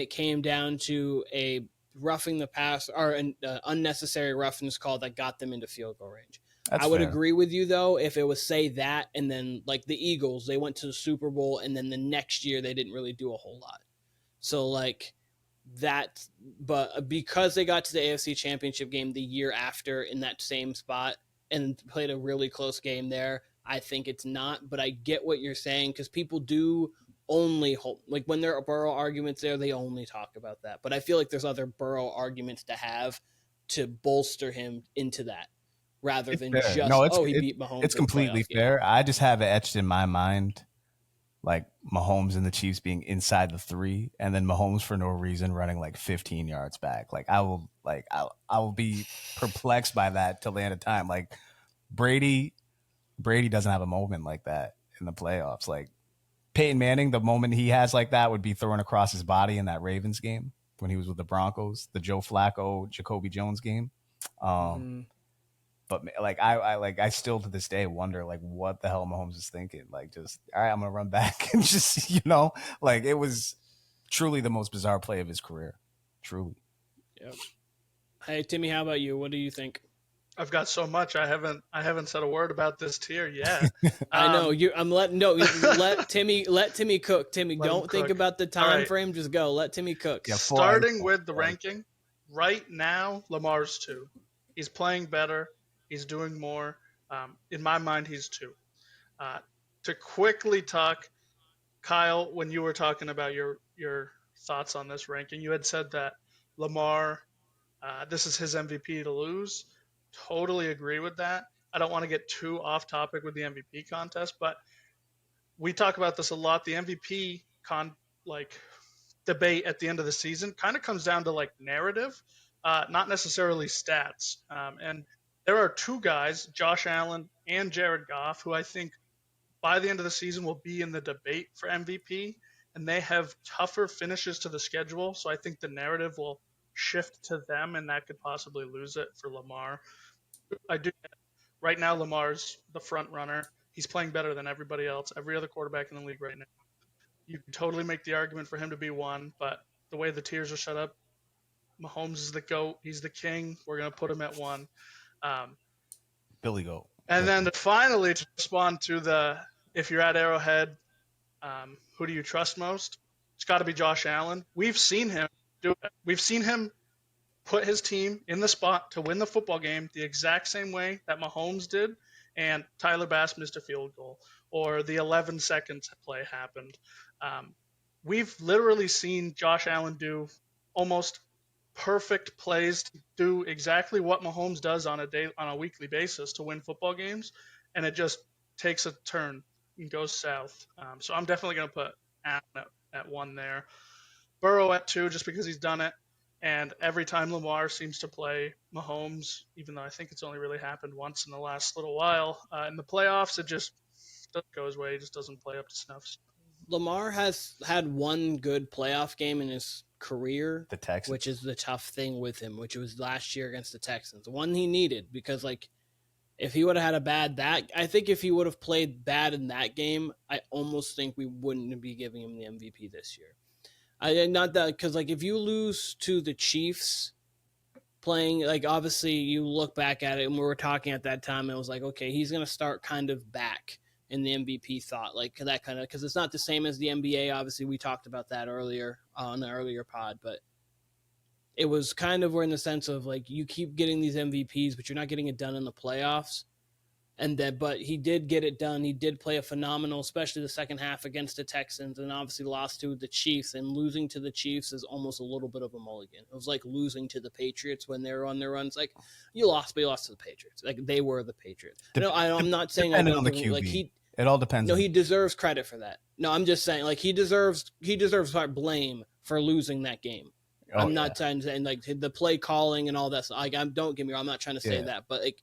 it came down to a roughing the pass or an unnecessary roughness call that got them into field goal range. I would agree with you though if it was say that, and then like the Eagles, they went to the Super Bowl, and then the next year they didn't really do a whole lot. So like that, but because they got to the AFC Championship game the year after in that same spot and played a really close game there, I think it's not. But I get what you're saying because people do only hold, like when there are Burrow arguments there, they only talk about that. But I feel like there's other Burrow arguments to have to bolster him into that rather than just he beat Mahomes. It's completely fair. I just have it etched in my mind, like Mahomes and the Chiefs being inside the 3, and then Mahomes for no reason running like 15 yards back. Like I will be perplexed by that till the end of time. Like Brady doesn't have a moment like that in the playoffs. Like Peyton Manning, the moment he has like that would be thrown across his body in that Ravens game when he was with the Broncos, the Joe Flacco, Jacoby Jones game. But like I still to this day wonder like what the hell Mahomes is thinking. Like just all right, I'm gonna run back and just like it was truly the most bizarre play of his career. Truly. Yep. Hey Timmy, how about you? What do you think? I've got so much. I haven't said a word about this tier yet. I know you. Let Timmy cook. Timmy, don't think about the time frame. Just go. Let Timmy cook. Yeah, starting with the ranking, right now Lamar's 2. He's playing better. He's doing more. In my mind, he's 2. To quickly talk, Kyle, when you were talking about your thoughts on this ranking, you had said that Lamar, this is his MVP to lose. Totally agree with that. I don't want to get too off topic with the MVP contest, but we talk about this a lot. The MVP debate at the end of the season kind of comes down to like narrative, not necessarily stats. And there are 2 guys, Josh Allen and Jared Goff, who I think by the end of the season will be in the debate for MVP, and they have tougher finishes to the schedule. So I think the narrative will shift to them, and that could possibly lose it for Lamar. Right now, Lamar's the front runner. He's playing better than everybody else, every other quarterback in the league right now. You can totally make the argument for him to be 1, but the way the tiers are set up, Mahomes is the GOAT. He's the king. We're going to put him at 1. Billy Goat. And then finally, to respond to if you're at Arrowhead, who do you trust most? It's got to be Josh Allen. We've seen him do it. We've seen him put his team in the spot to win the football game the exact same way that Mahomes did, and Tyler Bass missed a field goal, or the 11 seconds play happened. We've literally seen Josh Allen do almost perfect plays to do exactly what Mahomes does on a weekly basis to win football games, and it just takes a turn and goes south. So I'm definitely going to put Allen at 1 there. Burrow at 2 just because he's done it. And every time Lamar seems to play Mahomes, even though I think it's only really happened once in the last little while, in the playoffs, it just doesn't go his way. He just doesn't play up to snuff. Lamar has had 1 good playoff game in his career, the Texans, which is the tough thing with him, which was last year against the Texans. One he needed because, like, if he would have had I think if he would have played bad in that game, I almost think we wouldn't be giving him the MVP this year. Not that because, like, if you lose to the Chiefs playing, like, obviously you look back at it and we were talking at that time, and it was like, okay, he's going to start kind of back in the MVP thought, like that kind of, because it's not the same as the NBA. Obviously, we talked about that earlier on the earlier pod, but it was kind of where in the sense of like you keep getting these MVPs, but you're not getting it done in the playoffs. And that, but he did get it done. He did play a phenomenal, especially the second half against the Texans, and obviously lost to the Chiefs. And losing to the Chiefs is almost a little bit of a mulligan. It was like losing to the Patriots when they were on their runs. Like you lost, but you lost to the Patriots. Like they were the Patriots. No, I'm not saying I don't on the think, QB. like it all depends. No, he deserves credit for that. No, I'm just saying like he deserves blame for losing that game. I'm not saying like the play calling and all that. Like don't get me wrong. I'm not trying to say that, but like.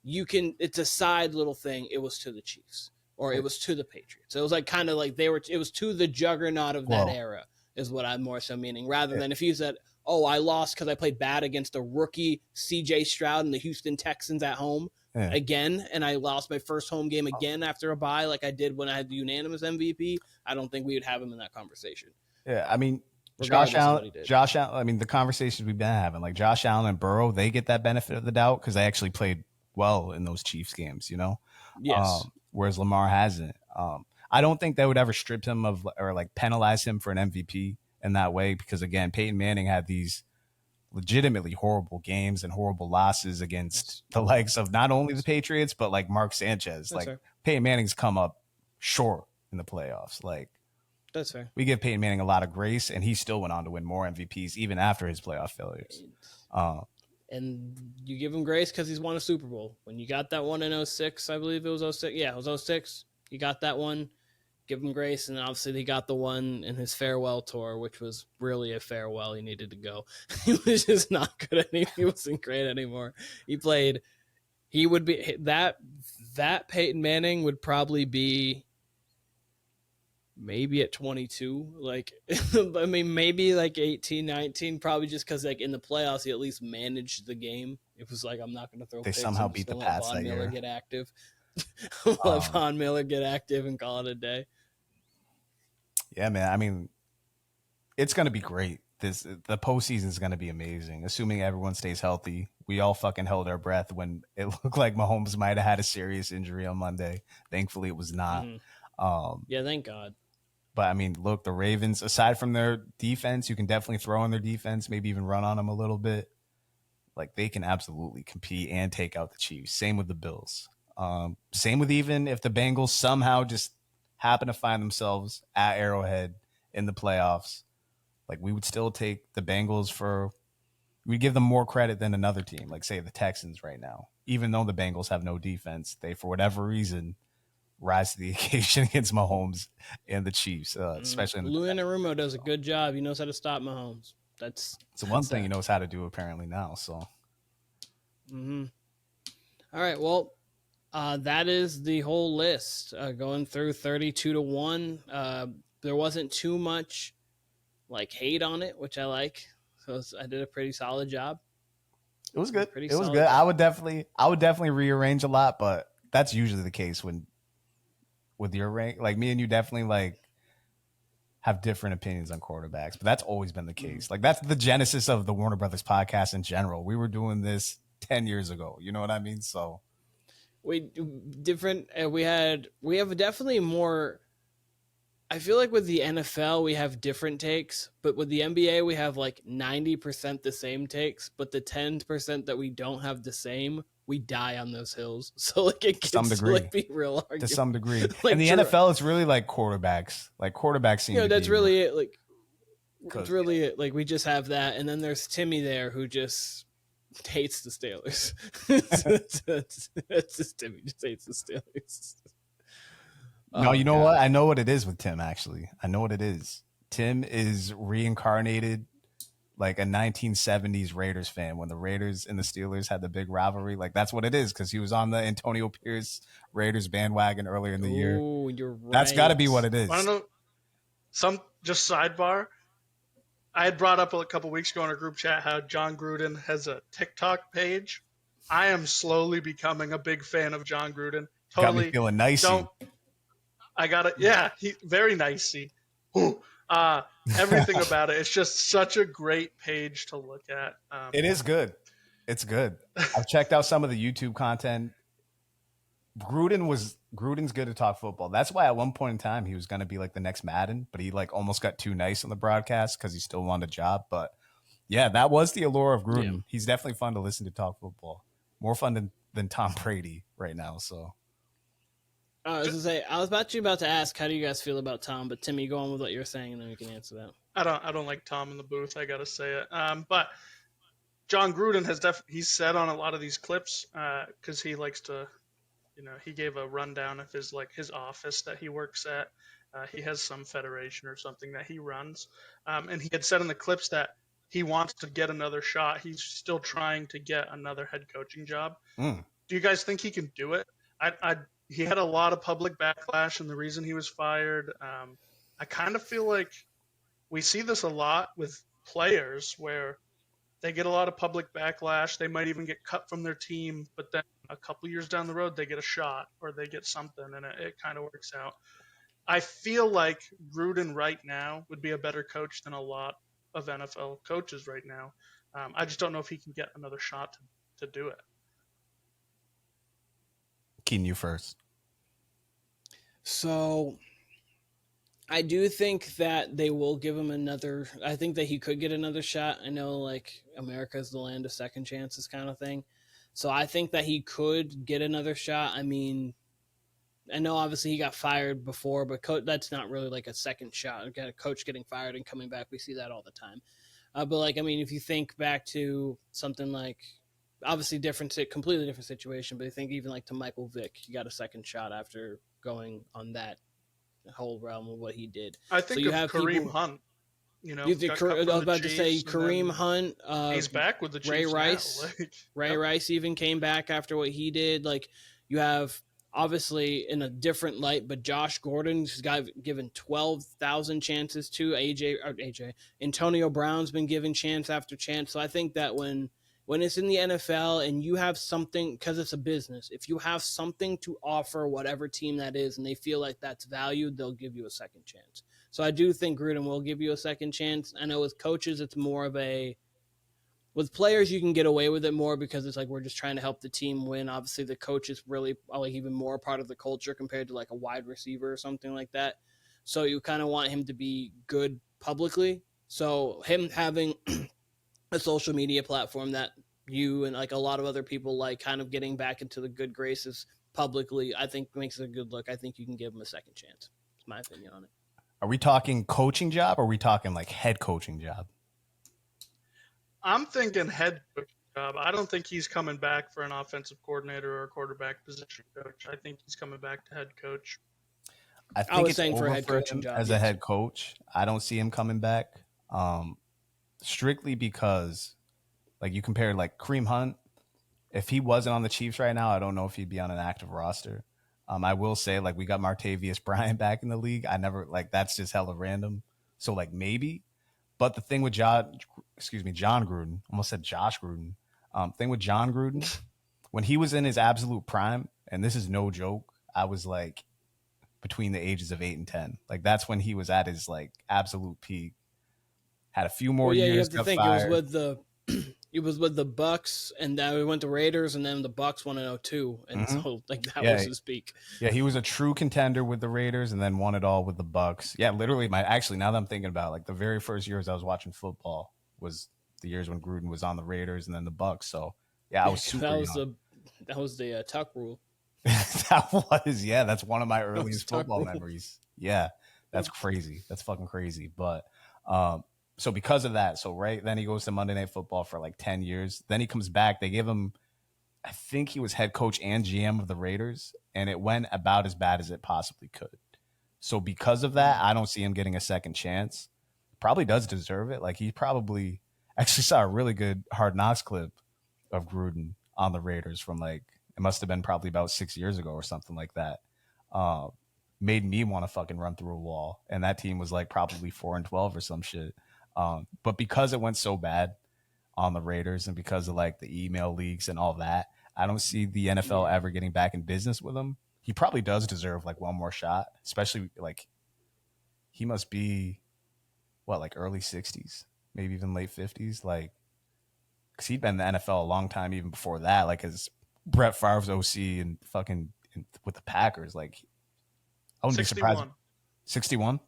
It's a side little thing. It was to the Chiefs or it was to the Patriots. So it was like kind of like it was to the juggernaut of that era is what I'm more so meaning, rather than if you said, oh, I lost because I played bad against a rookie CJ Stroud and the Houston Texans at home again. And I lost my first home game again after a bye, like I did when I had the unanimous MVP. I don't think we would have him in that conversation. Yeah. I mean, Josh Allen, I mean, the conversations we've been having, like Josh Allen and Burrow, they get that benefit of the doubt because they actually played well in those Chiefs games, you know? Yes. Whereas Lamar hasn't. I don't think they would ever strip him of or like penalize him for an MVP in that way because, again, Peyton Manning had these legitimately horrible games and horrible losses against the likes of not only the Patriots, but like Mark Sanchez. That's like fair. Peyton Manning's come up short in the playoffs. Like that's fair. We give Peyton Manning a lot of grace, and he still went on to win more MVPs even after his playoff failures. And you give him grace because he's won a Super Bowl. When you got that one in 06, I believe it was 06. Yeah, it was 06. You got that one. Give him grace. And obviously he got the one in his farewell tour, which was really a farewell. He needed to go. He was just not good anymore. He wasn't great anymore. He would be that Peyton Manning would probably be maybe at 22, like I mean maybe like 18, 19, probably just because like in the playoffs he at least managed the game. It was like I'm not going to throw. They somehow beat the Pats that year. Get active. Let Von Miller get active and call it a day. Yeah, man. I mean, it's going to be great. The postseason is going to be amazing, assuming everyone stays healthy. We all fucking held our breath when it looked like Mahomes might have had a serious injury on Monday. Thankfully, it was not. Yeah, thank God. But, I mean, look, the Ravens, aside from their defense, you can definitely throw in their defense, maybe even run on them a little bit. Like, they can absolutely compete and take out the Chiefs. Same with the Bills. Same with even if the Bengals somehow just happen to find themselves at Arrowhead in the playoffs. Like, we would still take the Bengals we'd give them more credit than another team, like, say, the Texans right now. Even though the Bengals have no defense, they, for whatever reason, rise to the occasion against Mahomes and the Chiefs, especially in the Lou Anarumo does a good job. He knows how to stop Mahomes. It's the one thing he knows how to do apparently now. So, all right. Well, that is the whole list going through 32-1. There wasn't too much like hate on it, which I like. So I did a pretty solid job. It was good. It was good. I would definitely rearrange a lot, but that's usually the case with your rank. Like me and you definitely like have different opinions on quarterbacks, but that's always been the case. Like that's the genesis of the Warner Brothers podcast in general. We were doing this 10 years ago. You know what I mean? So we have definitely more. I feel like with the NFL, we have different takes, but with the NBA, we have like 90% the same takes, but the 10% that we don't have the same, we die on those hills. So like it gets like be real argument. To some degree. Like, and the NFL, it's really like quarterbacks. Like quarterbacks seem to that's be really it. Like it's really it. Like we just have that, and then there's Timmy there who just hates the Steelers. That's just Timmy just hates the Steelers. No, you know what? I know what it is with Tim, actually. I know what it is. Tim is reincarnated like a 1970s Raiders fan when the Raiders and the Steelers had the big rivalry. Like, that's what it is because he was on the Antonio Pierce Raiders bandwagon earlier in the year. Oh, you're right. That's got to be what it is. I don't know. Just sidebar. I had brought up a couple weeks ago in our group chat how Jon Gruden has a TikTok page. I am slowly becoming a big fan of Jon Gruden. Totally. Got me feeling nicey. I got it. Yeah, he very nicey. Everything about it. It's just such a great page to look at. It is good. It's good. I've checked out some of the YouTube content. Gruden's good to talk football. That's why at one point in time he was going to be like the next Madden, but he like almost got too nice on the broadcast because he still wanted a job. But yeah, that was the allure of Yeah. Gruden. He's definitely fun to listen to talk football. More fun than Tom Brady right now. So I was about to ask, how do you guys feel about Tom? But Timmy, go on with what you're saying, and then we can answer that. I don't like Tom in the booth. I gotta say it. But Jon Gruden has he's said on a lot of these clips because he likes to, he gave a rundown of his office that he works at. He has some federation or something that he runs, and he had said in the clips that he wants to get another shot. He's still trying to get another head coaching job. Do you guys think he can do it? He had a lot of public backlash, and the reason he was fired. I kind of feel like we see this a lot with players where they get a lot of public backlash. They might even get cut from their team, but then a couple years down the road, they get a shot or they get something, and it kind of works out. I feel like Gruden right now would be a better coach than a lot of NFL coaches right now. I just don't know if he can get another shot to do it. Keen, you first. So I do think that they will give him another. I think that he could get another shot. I know, like, America is the land of second chances kind of thing. So I think that he could get another shot. I mean, I know obviously he got fired before, but that's not really like a second shot. Again, a coach getting fired and coming back, we see that all the time. But like, I mean, if you think back to something like, obviously completely different situation, but I think even like to Michael Vick, he got a second shot after going on that whole realm of what he did. I think so you of have Kareem people, Hunt. I was about to say Kareem Hunt. He's back with the Chiefs Ray Rice. now. Ray Rice even came back after what he did. Like, you have obviously in a different light, but Josh Gordon's got given 12,000 chances to Antonio Brown's been given chance after chance. So I think that when it's in the NFL and you have something, because it's a business, if you have something to offer whatever team that is and they feel like that's valued, they'll give you a second chance. So I do think Gruden will give you a second chance. I know with coaches, it's more of with players, you can get away with it more because it's like we're just trying to help the team win. Obviously, the coach is really like even more part of the culture compared to like a wide receiver or something like that. So you kind of want him to be good publicly. So him having a social media platform that you and like a lot of other people like kind of getting back into the good graces publicly, I think makes it a good look. I think you can give him a second chance. That's my opinion on it. Are we talking coaching job or are we talking like head coaching job? I'm thinking head coach job. I don't think he's coming back for an offensive coordinator or a quarterback position coach. I think he's coming back to head coach. I think it's saying over for a head for coaching him job, as yes. a head coach. I don't see him coming back. Strictly because, like, you compare like Kareem Hunt. If he wasn't on the Chiefs right now, I don't know if he'd be on an active roster. I will say, like, we got Martavius Bryant back in the league. I never, like, that's just hella random. So, like, maybe. But the thing with Jon Gruden, almost said Josh Gruden. Thing with Jon Gruden, when he was in his absolute prime, and this is no joke, I was like between the ages of 8 and 10. Like, that's when he was at his like absolute peak. Had a few more years. You have to got think fired. it was with the Bucks, and then we went to Raiders, and then the Bucks won in 2002, and so like that was his peak. Yeah, he was a true contender with the Raiders, and then won it all with the Bucks. Yeah, literally, now that I'm thinking about it, like the very first years I was watching football was the years when Gruden was on the Raiders and then the Bucks. So yeah, I was super young. That was the Tuck rule. That's one of my earliest football rule. memories. Yeah, that's crazy. That's fucking crazy. But so because of that, then he goes to Monday Night Football for like 10 years. Then he comes back. They give him, I think he was head coach and GM of the Raiders, and it went about as bad as it possibly could. So because of that, I don't see him getting a second chance. Probably does deserve it. Like, he probably actually saw a really good Hard Knocks clip of Gruden on the Raiders from like, it must have been probably about 6 years ago or something like that. Made me want to fucking run through a wall. And that team was like probably 4-12 or some shit. But because it went so bad on the Raiders and because of like the email leaks and all that, I don't see the NFL ever getting back in business with him. He probably does deserve like one more shot, especially like he must be like early 60s, maybe even late 50s. Like, because he'd been in the NFL a long time even before that. Like as Brett Favre's OC and with the Packers. Like I wouldn't be surprised. 61. 61.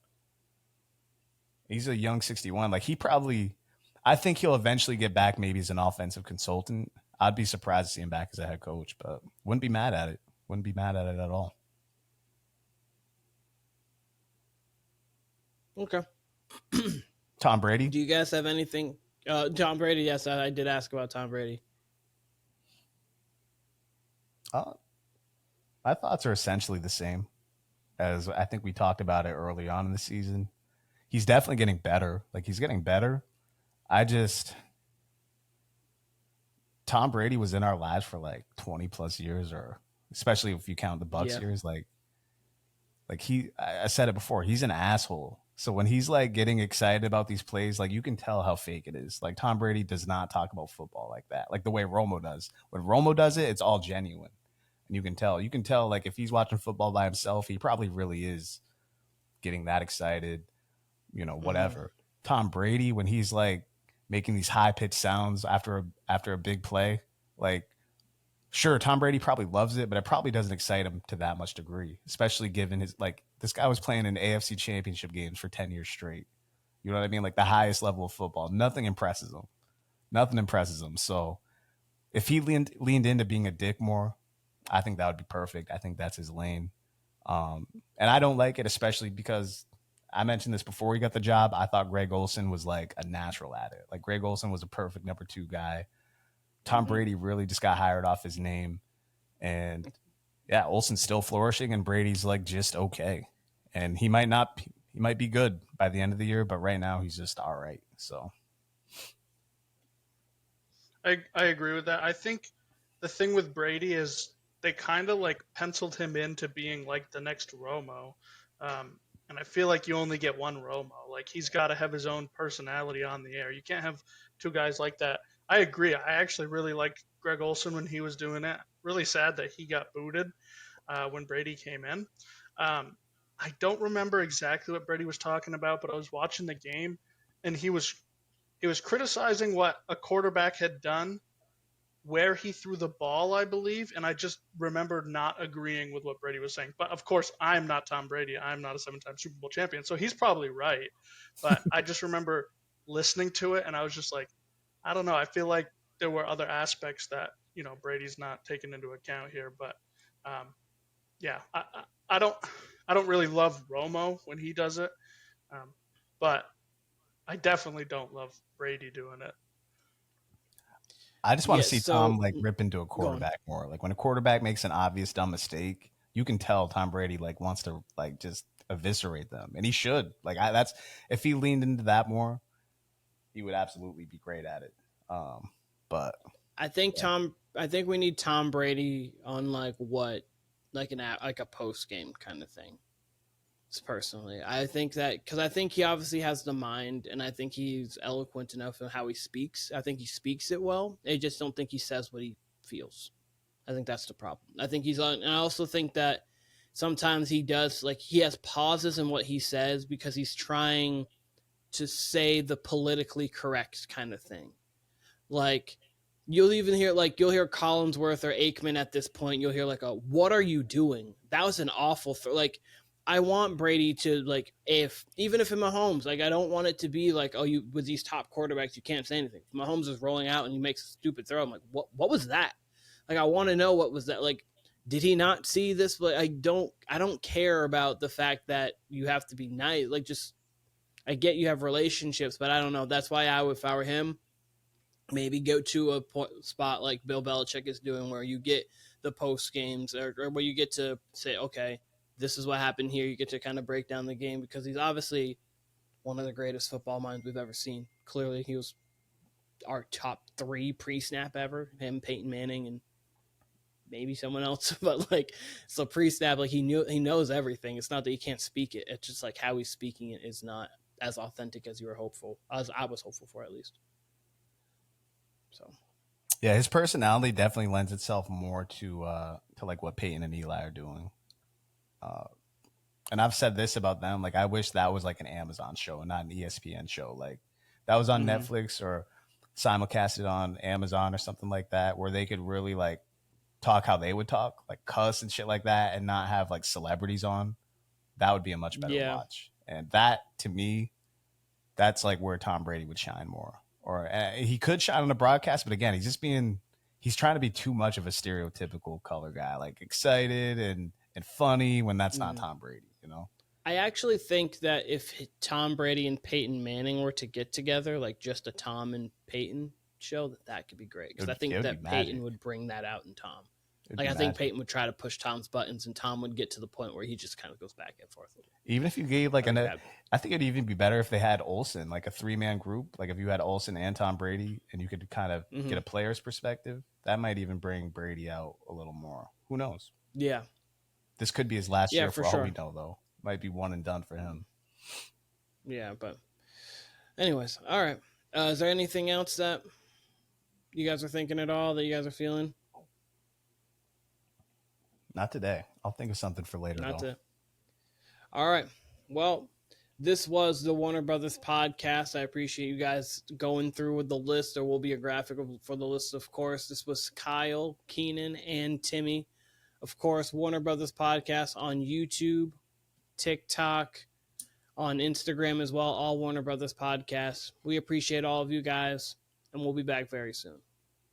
He's a young 61. Like I think he'll eventually get back maybe as an offensive consultant. I'd be surprised to see him back as a head coach, but wouldn't be mad at it. Wouldn't be mad at it at all. Okay. Tom Brady? Do you guys have anything? Tom Brady, yes, I did ask about Tom Brady. My thoughts are essentially the same as I think we talked about it early on in the season. He's definitely getting better. Like he's getting better. Tom Brady was in our lives for like 20 plus years, or especially if you count the Bucs years. Like I said it before, he's an asshole. So when he's like getting excited about these plays, like you can tell how fake it is. Like Tom Brady does not talk about football like that, like the way Romo does. When Romo does it, it's all genuine. And you can tell like if he's watching football by himself, he probably really is getting that excited, whatever. Tom Brady, when he's like making these high pitched sounds after a big play, like sure, Tom Brady probably loves it, but it probably doesn't excite him to that much degree, especially given this guy was playing in AFC championship games for 10 years straight. You know what I mean? Like the highest level of football. Nothing impresses him. So if he leaned into being a dick more, I think that would be perfect. I think that's his lane. And I don't like it, especially because I mentioned this before he got the job. I thought Greg Olsen was like a natural at it. Like Greg Olsen was a perfect number 2 guy. Tom Brady really just got hired off his name. And yeah, Olsen's still flourishing and Brady's like just okay. And he might be good by the end of the year, but right now he's just all right. So I agree with that. I think the thing with Brady is they kind of like penciled him into being like the next Romo. And I feel like you only get one Romo. Like he's got to have his own personality on the air. You can't have 2 guys like that. I agree. I actually really liked Greg Olsen when he was doing it. Really sad that he got booted when Brady came in. I don't remember exactly what Brady was talking about, but I was watching the game and he was criticizing what a quarterback had done where he threw the ball, I believe, and I just remember not agreeing with what Brady was saying. But of course, I'm not Tom Brady. I'm not a 7-time Super Bowl champion, so he's probably right. But I just remember listening to it, and I was just like, I don't know. I feel like there were other aspects that Brady's not taking into account here. But yeah, I don't really love Romo when he does it, but I definitely don't love Brady doing it. I just want to see Tom like rip into a quarterback more. Like when a quarterback makes an obvious dumb mistake, you can tell Tom Brady like wants to like just eviscerate them, and he should. Like if he leaned into that more, he would absolutely be great at it. But I think we need Tom Brady on like a post game kind of thing. Personally, I think that because I think he obviously has the mind, and I think he's eloquent enough in how he speaks. I think he speaks it well. I just don't think he says what he feels. I think that's the problem. I think he's on, and I also think that sometimes he does he has pauses in what he says because he's trying to say the politically correct kind of thing. Like you'll even hear you'll hear Collinsworth or Aikman at this point. You'll hear "What are you doing?" That was an awful I want Brady to even if in Mahomes, I don't want it to be you with these top quarterbacks you can't say anything. If Mahomes is rolling out and he makes a stupid throw, I'm like, what was that? I want to know what was that? Did he not see this? I don't care about the fact that you have to be nice. I get you have relationships, but I don't know. That's why if I were him, maybe go to a spot like Bill Belichick is doing, where you get the post games or where you get to say, okay, this is what happened here. You get to kind of break down the game because he's obviously one of the greatest football minds we've ever seen. Clearly, he was our top 3 pre-snap ever. Him, Peyton Manning, and maybe someone else. But so pre-snap, he knows everything. It's not that he can't speak it. It's just how he's speaking it is not as authentic as you were hopeful, as I was hopeful for at least. So, yeah, his personality definitely lends itself more to what Peyton and Eli are doing. And I've said this about them. I wish that was an Amazon show and not an ESPN show. That was on Netflix or simulcasted on Amazon or something like that, where they could really like talk how they would talk, like cuss and shit like that, and not have like celebrities on, that would be a much better Yeah. watch. And that, to me, that's like where Tom Brady would shine more. Or he could shine on the broadcast, but again, he's trying to be too much of a stereotypical color guy, like excited and funny when that's not Tom Brady, you know? I actually think that if Tom Brady and Peyton Manning were to get together, like just a Tom and Peyton show, that could be great. Because I think that Peyton would bring that out in Tom. Like, I think Peyton would try to push Tom's buttons, and Tom would get to the point where he just kind of goes back and forth. Even if you gave like I think it'd even be better if they had Olsen, like a 3-man group. Like if you had Olsen and Tom Brady, and you could kind of get a player's perspective, that might even bring Brady out a little more. Who knows? Yeah. This could be his last year for sure. all we know, though. Might be one and done for him. Yeah, but anyways, all right. Is there anything else that you guys are thinking at all, that you guys are feeling? Not today. I'll think of something for later, though. All right. Well, this was the Warner Brothers podcast. I appreciate you guys going through with the list. There will be a graphic for the list, of course. This was Kyle, Keenan, and Timmy. Of course, Warner Brothers podcast on YouTube, TikTok, on Instagram as well, all Warner Brothers podcasts. We appreciate all of you guys, and we'll be back very soon.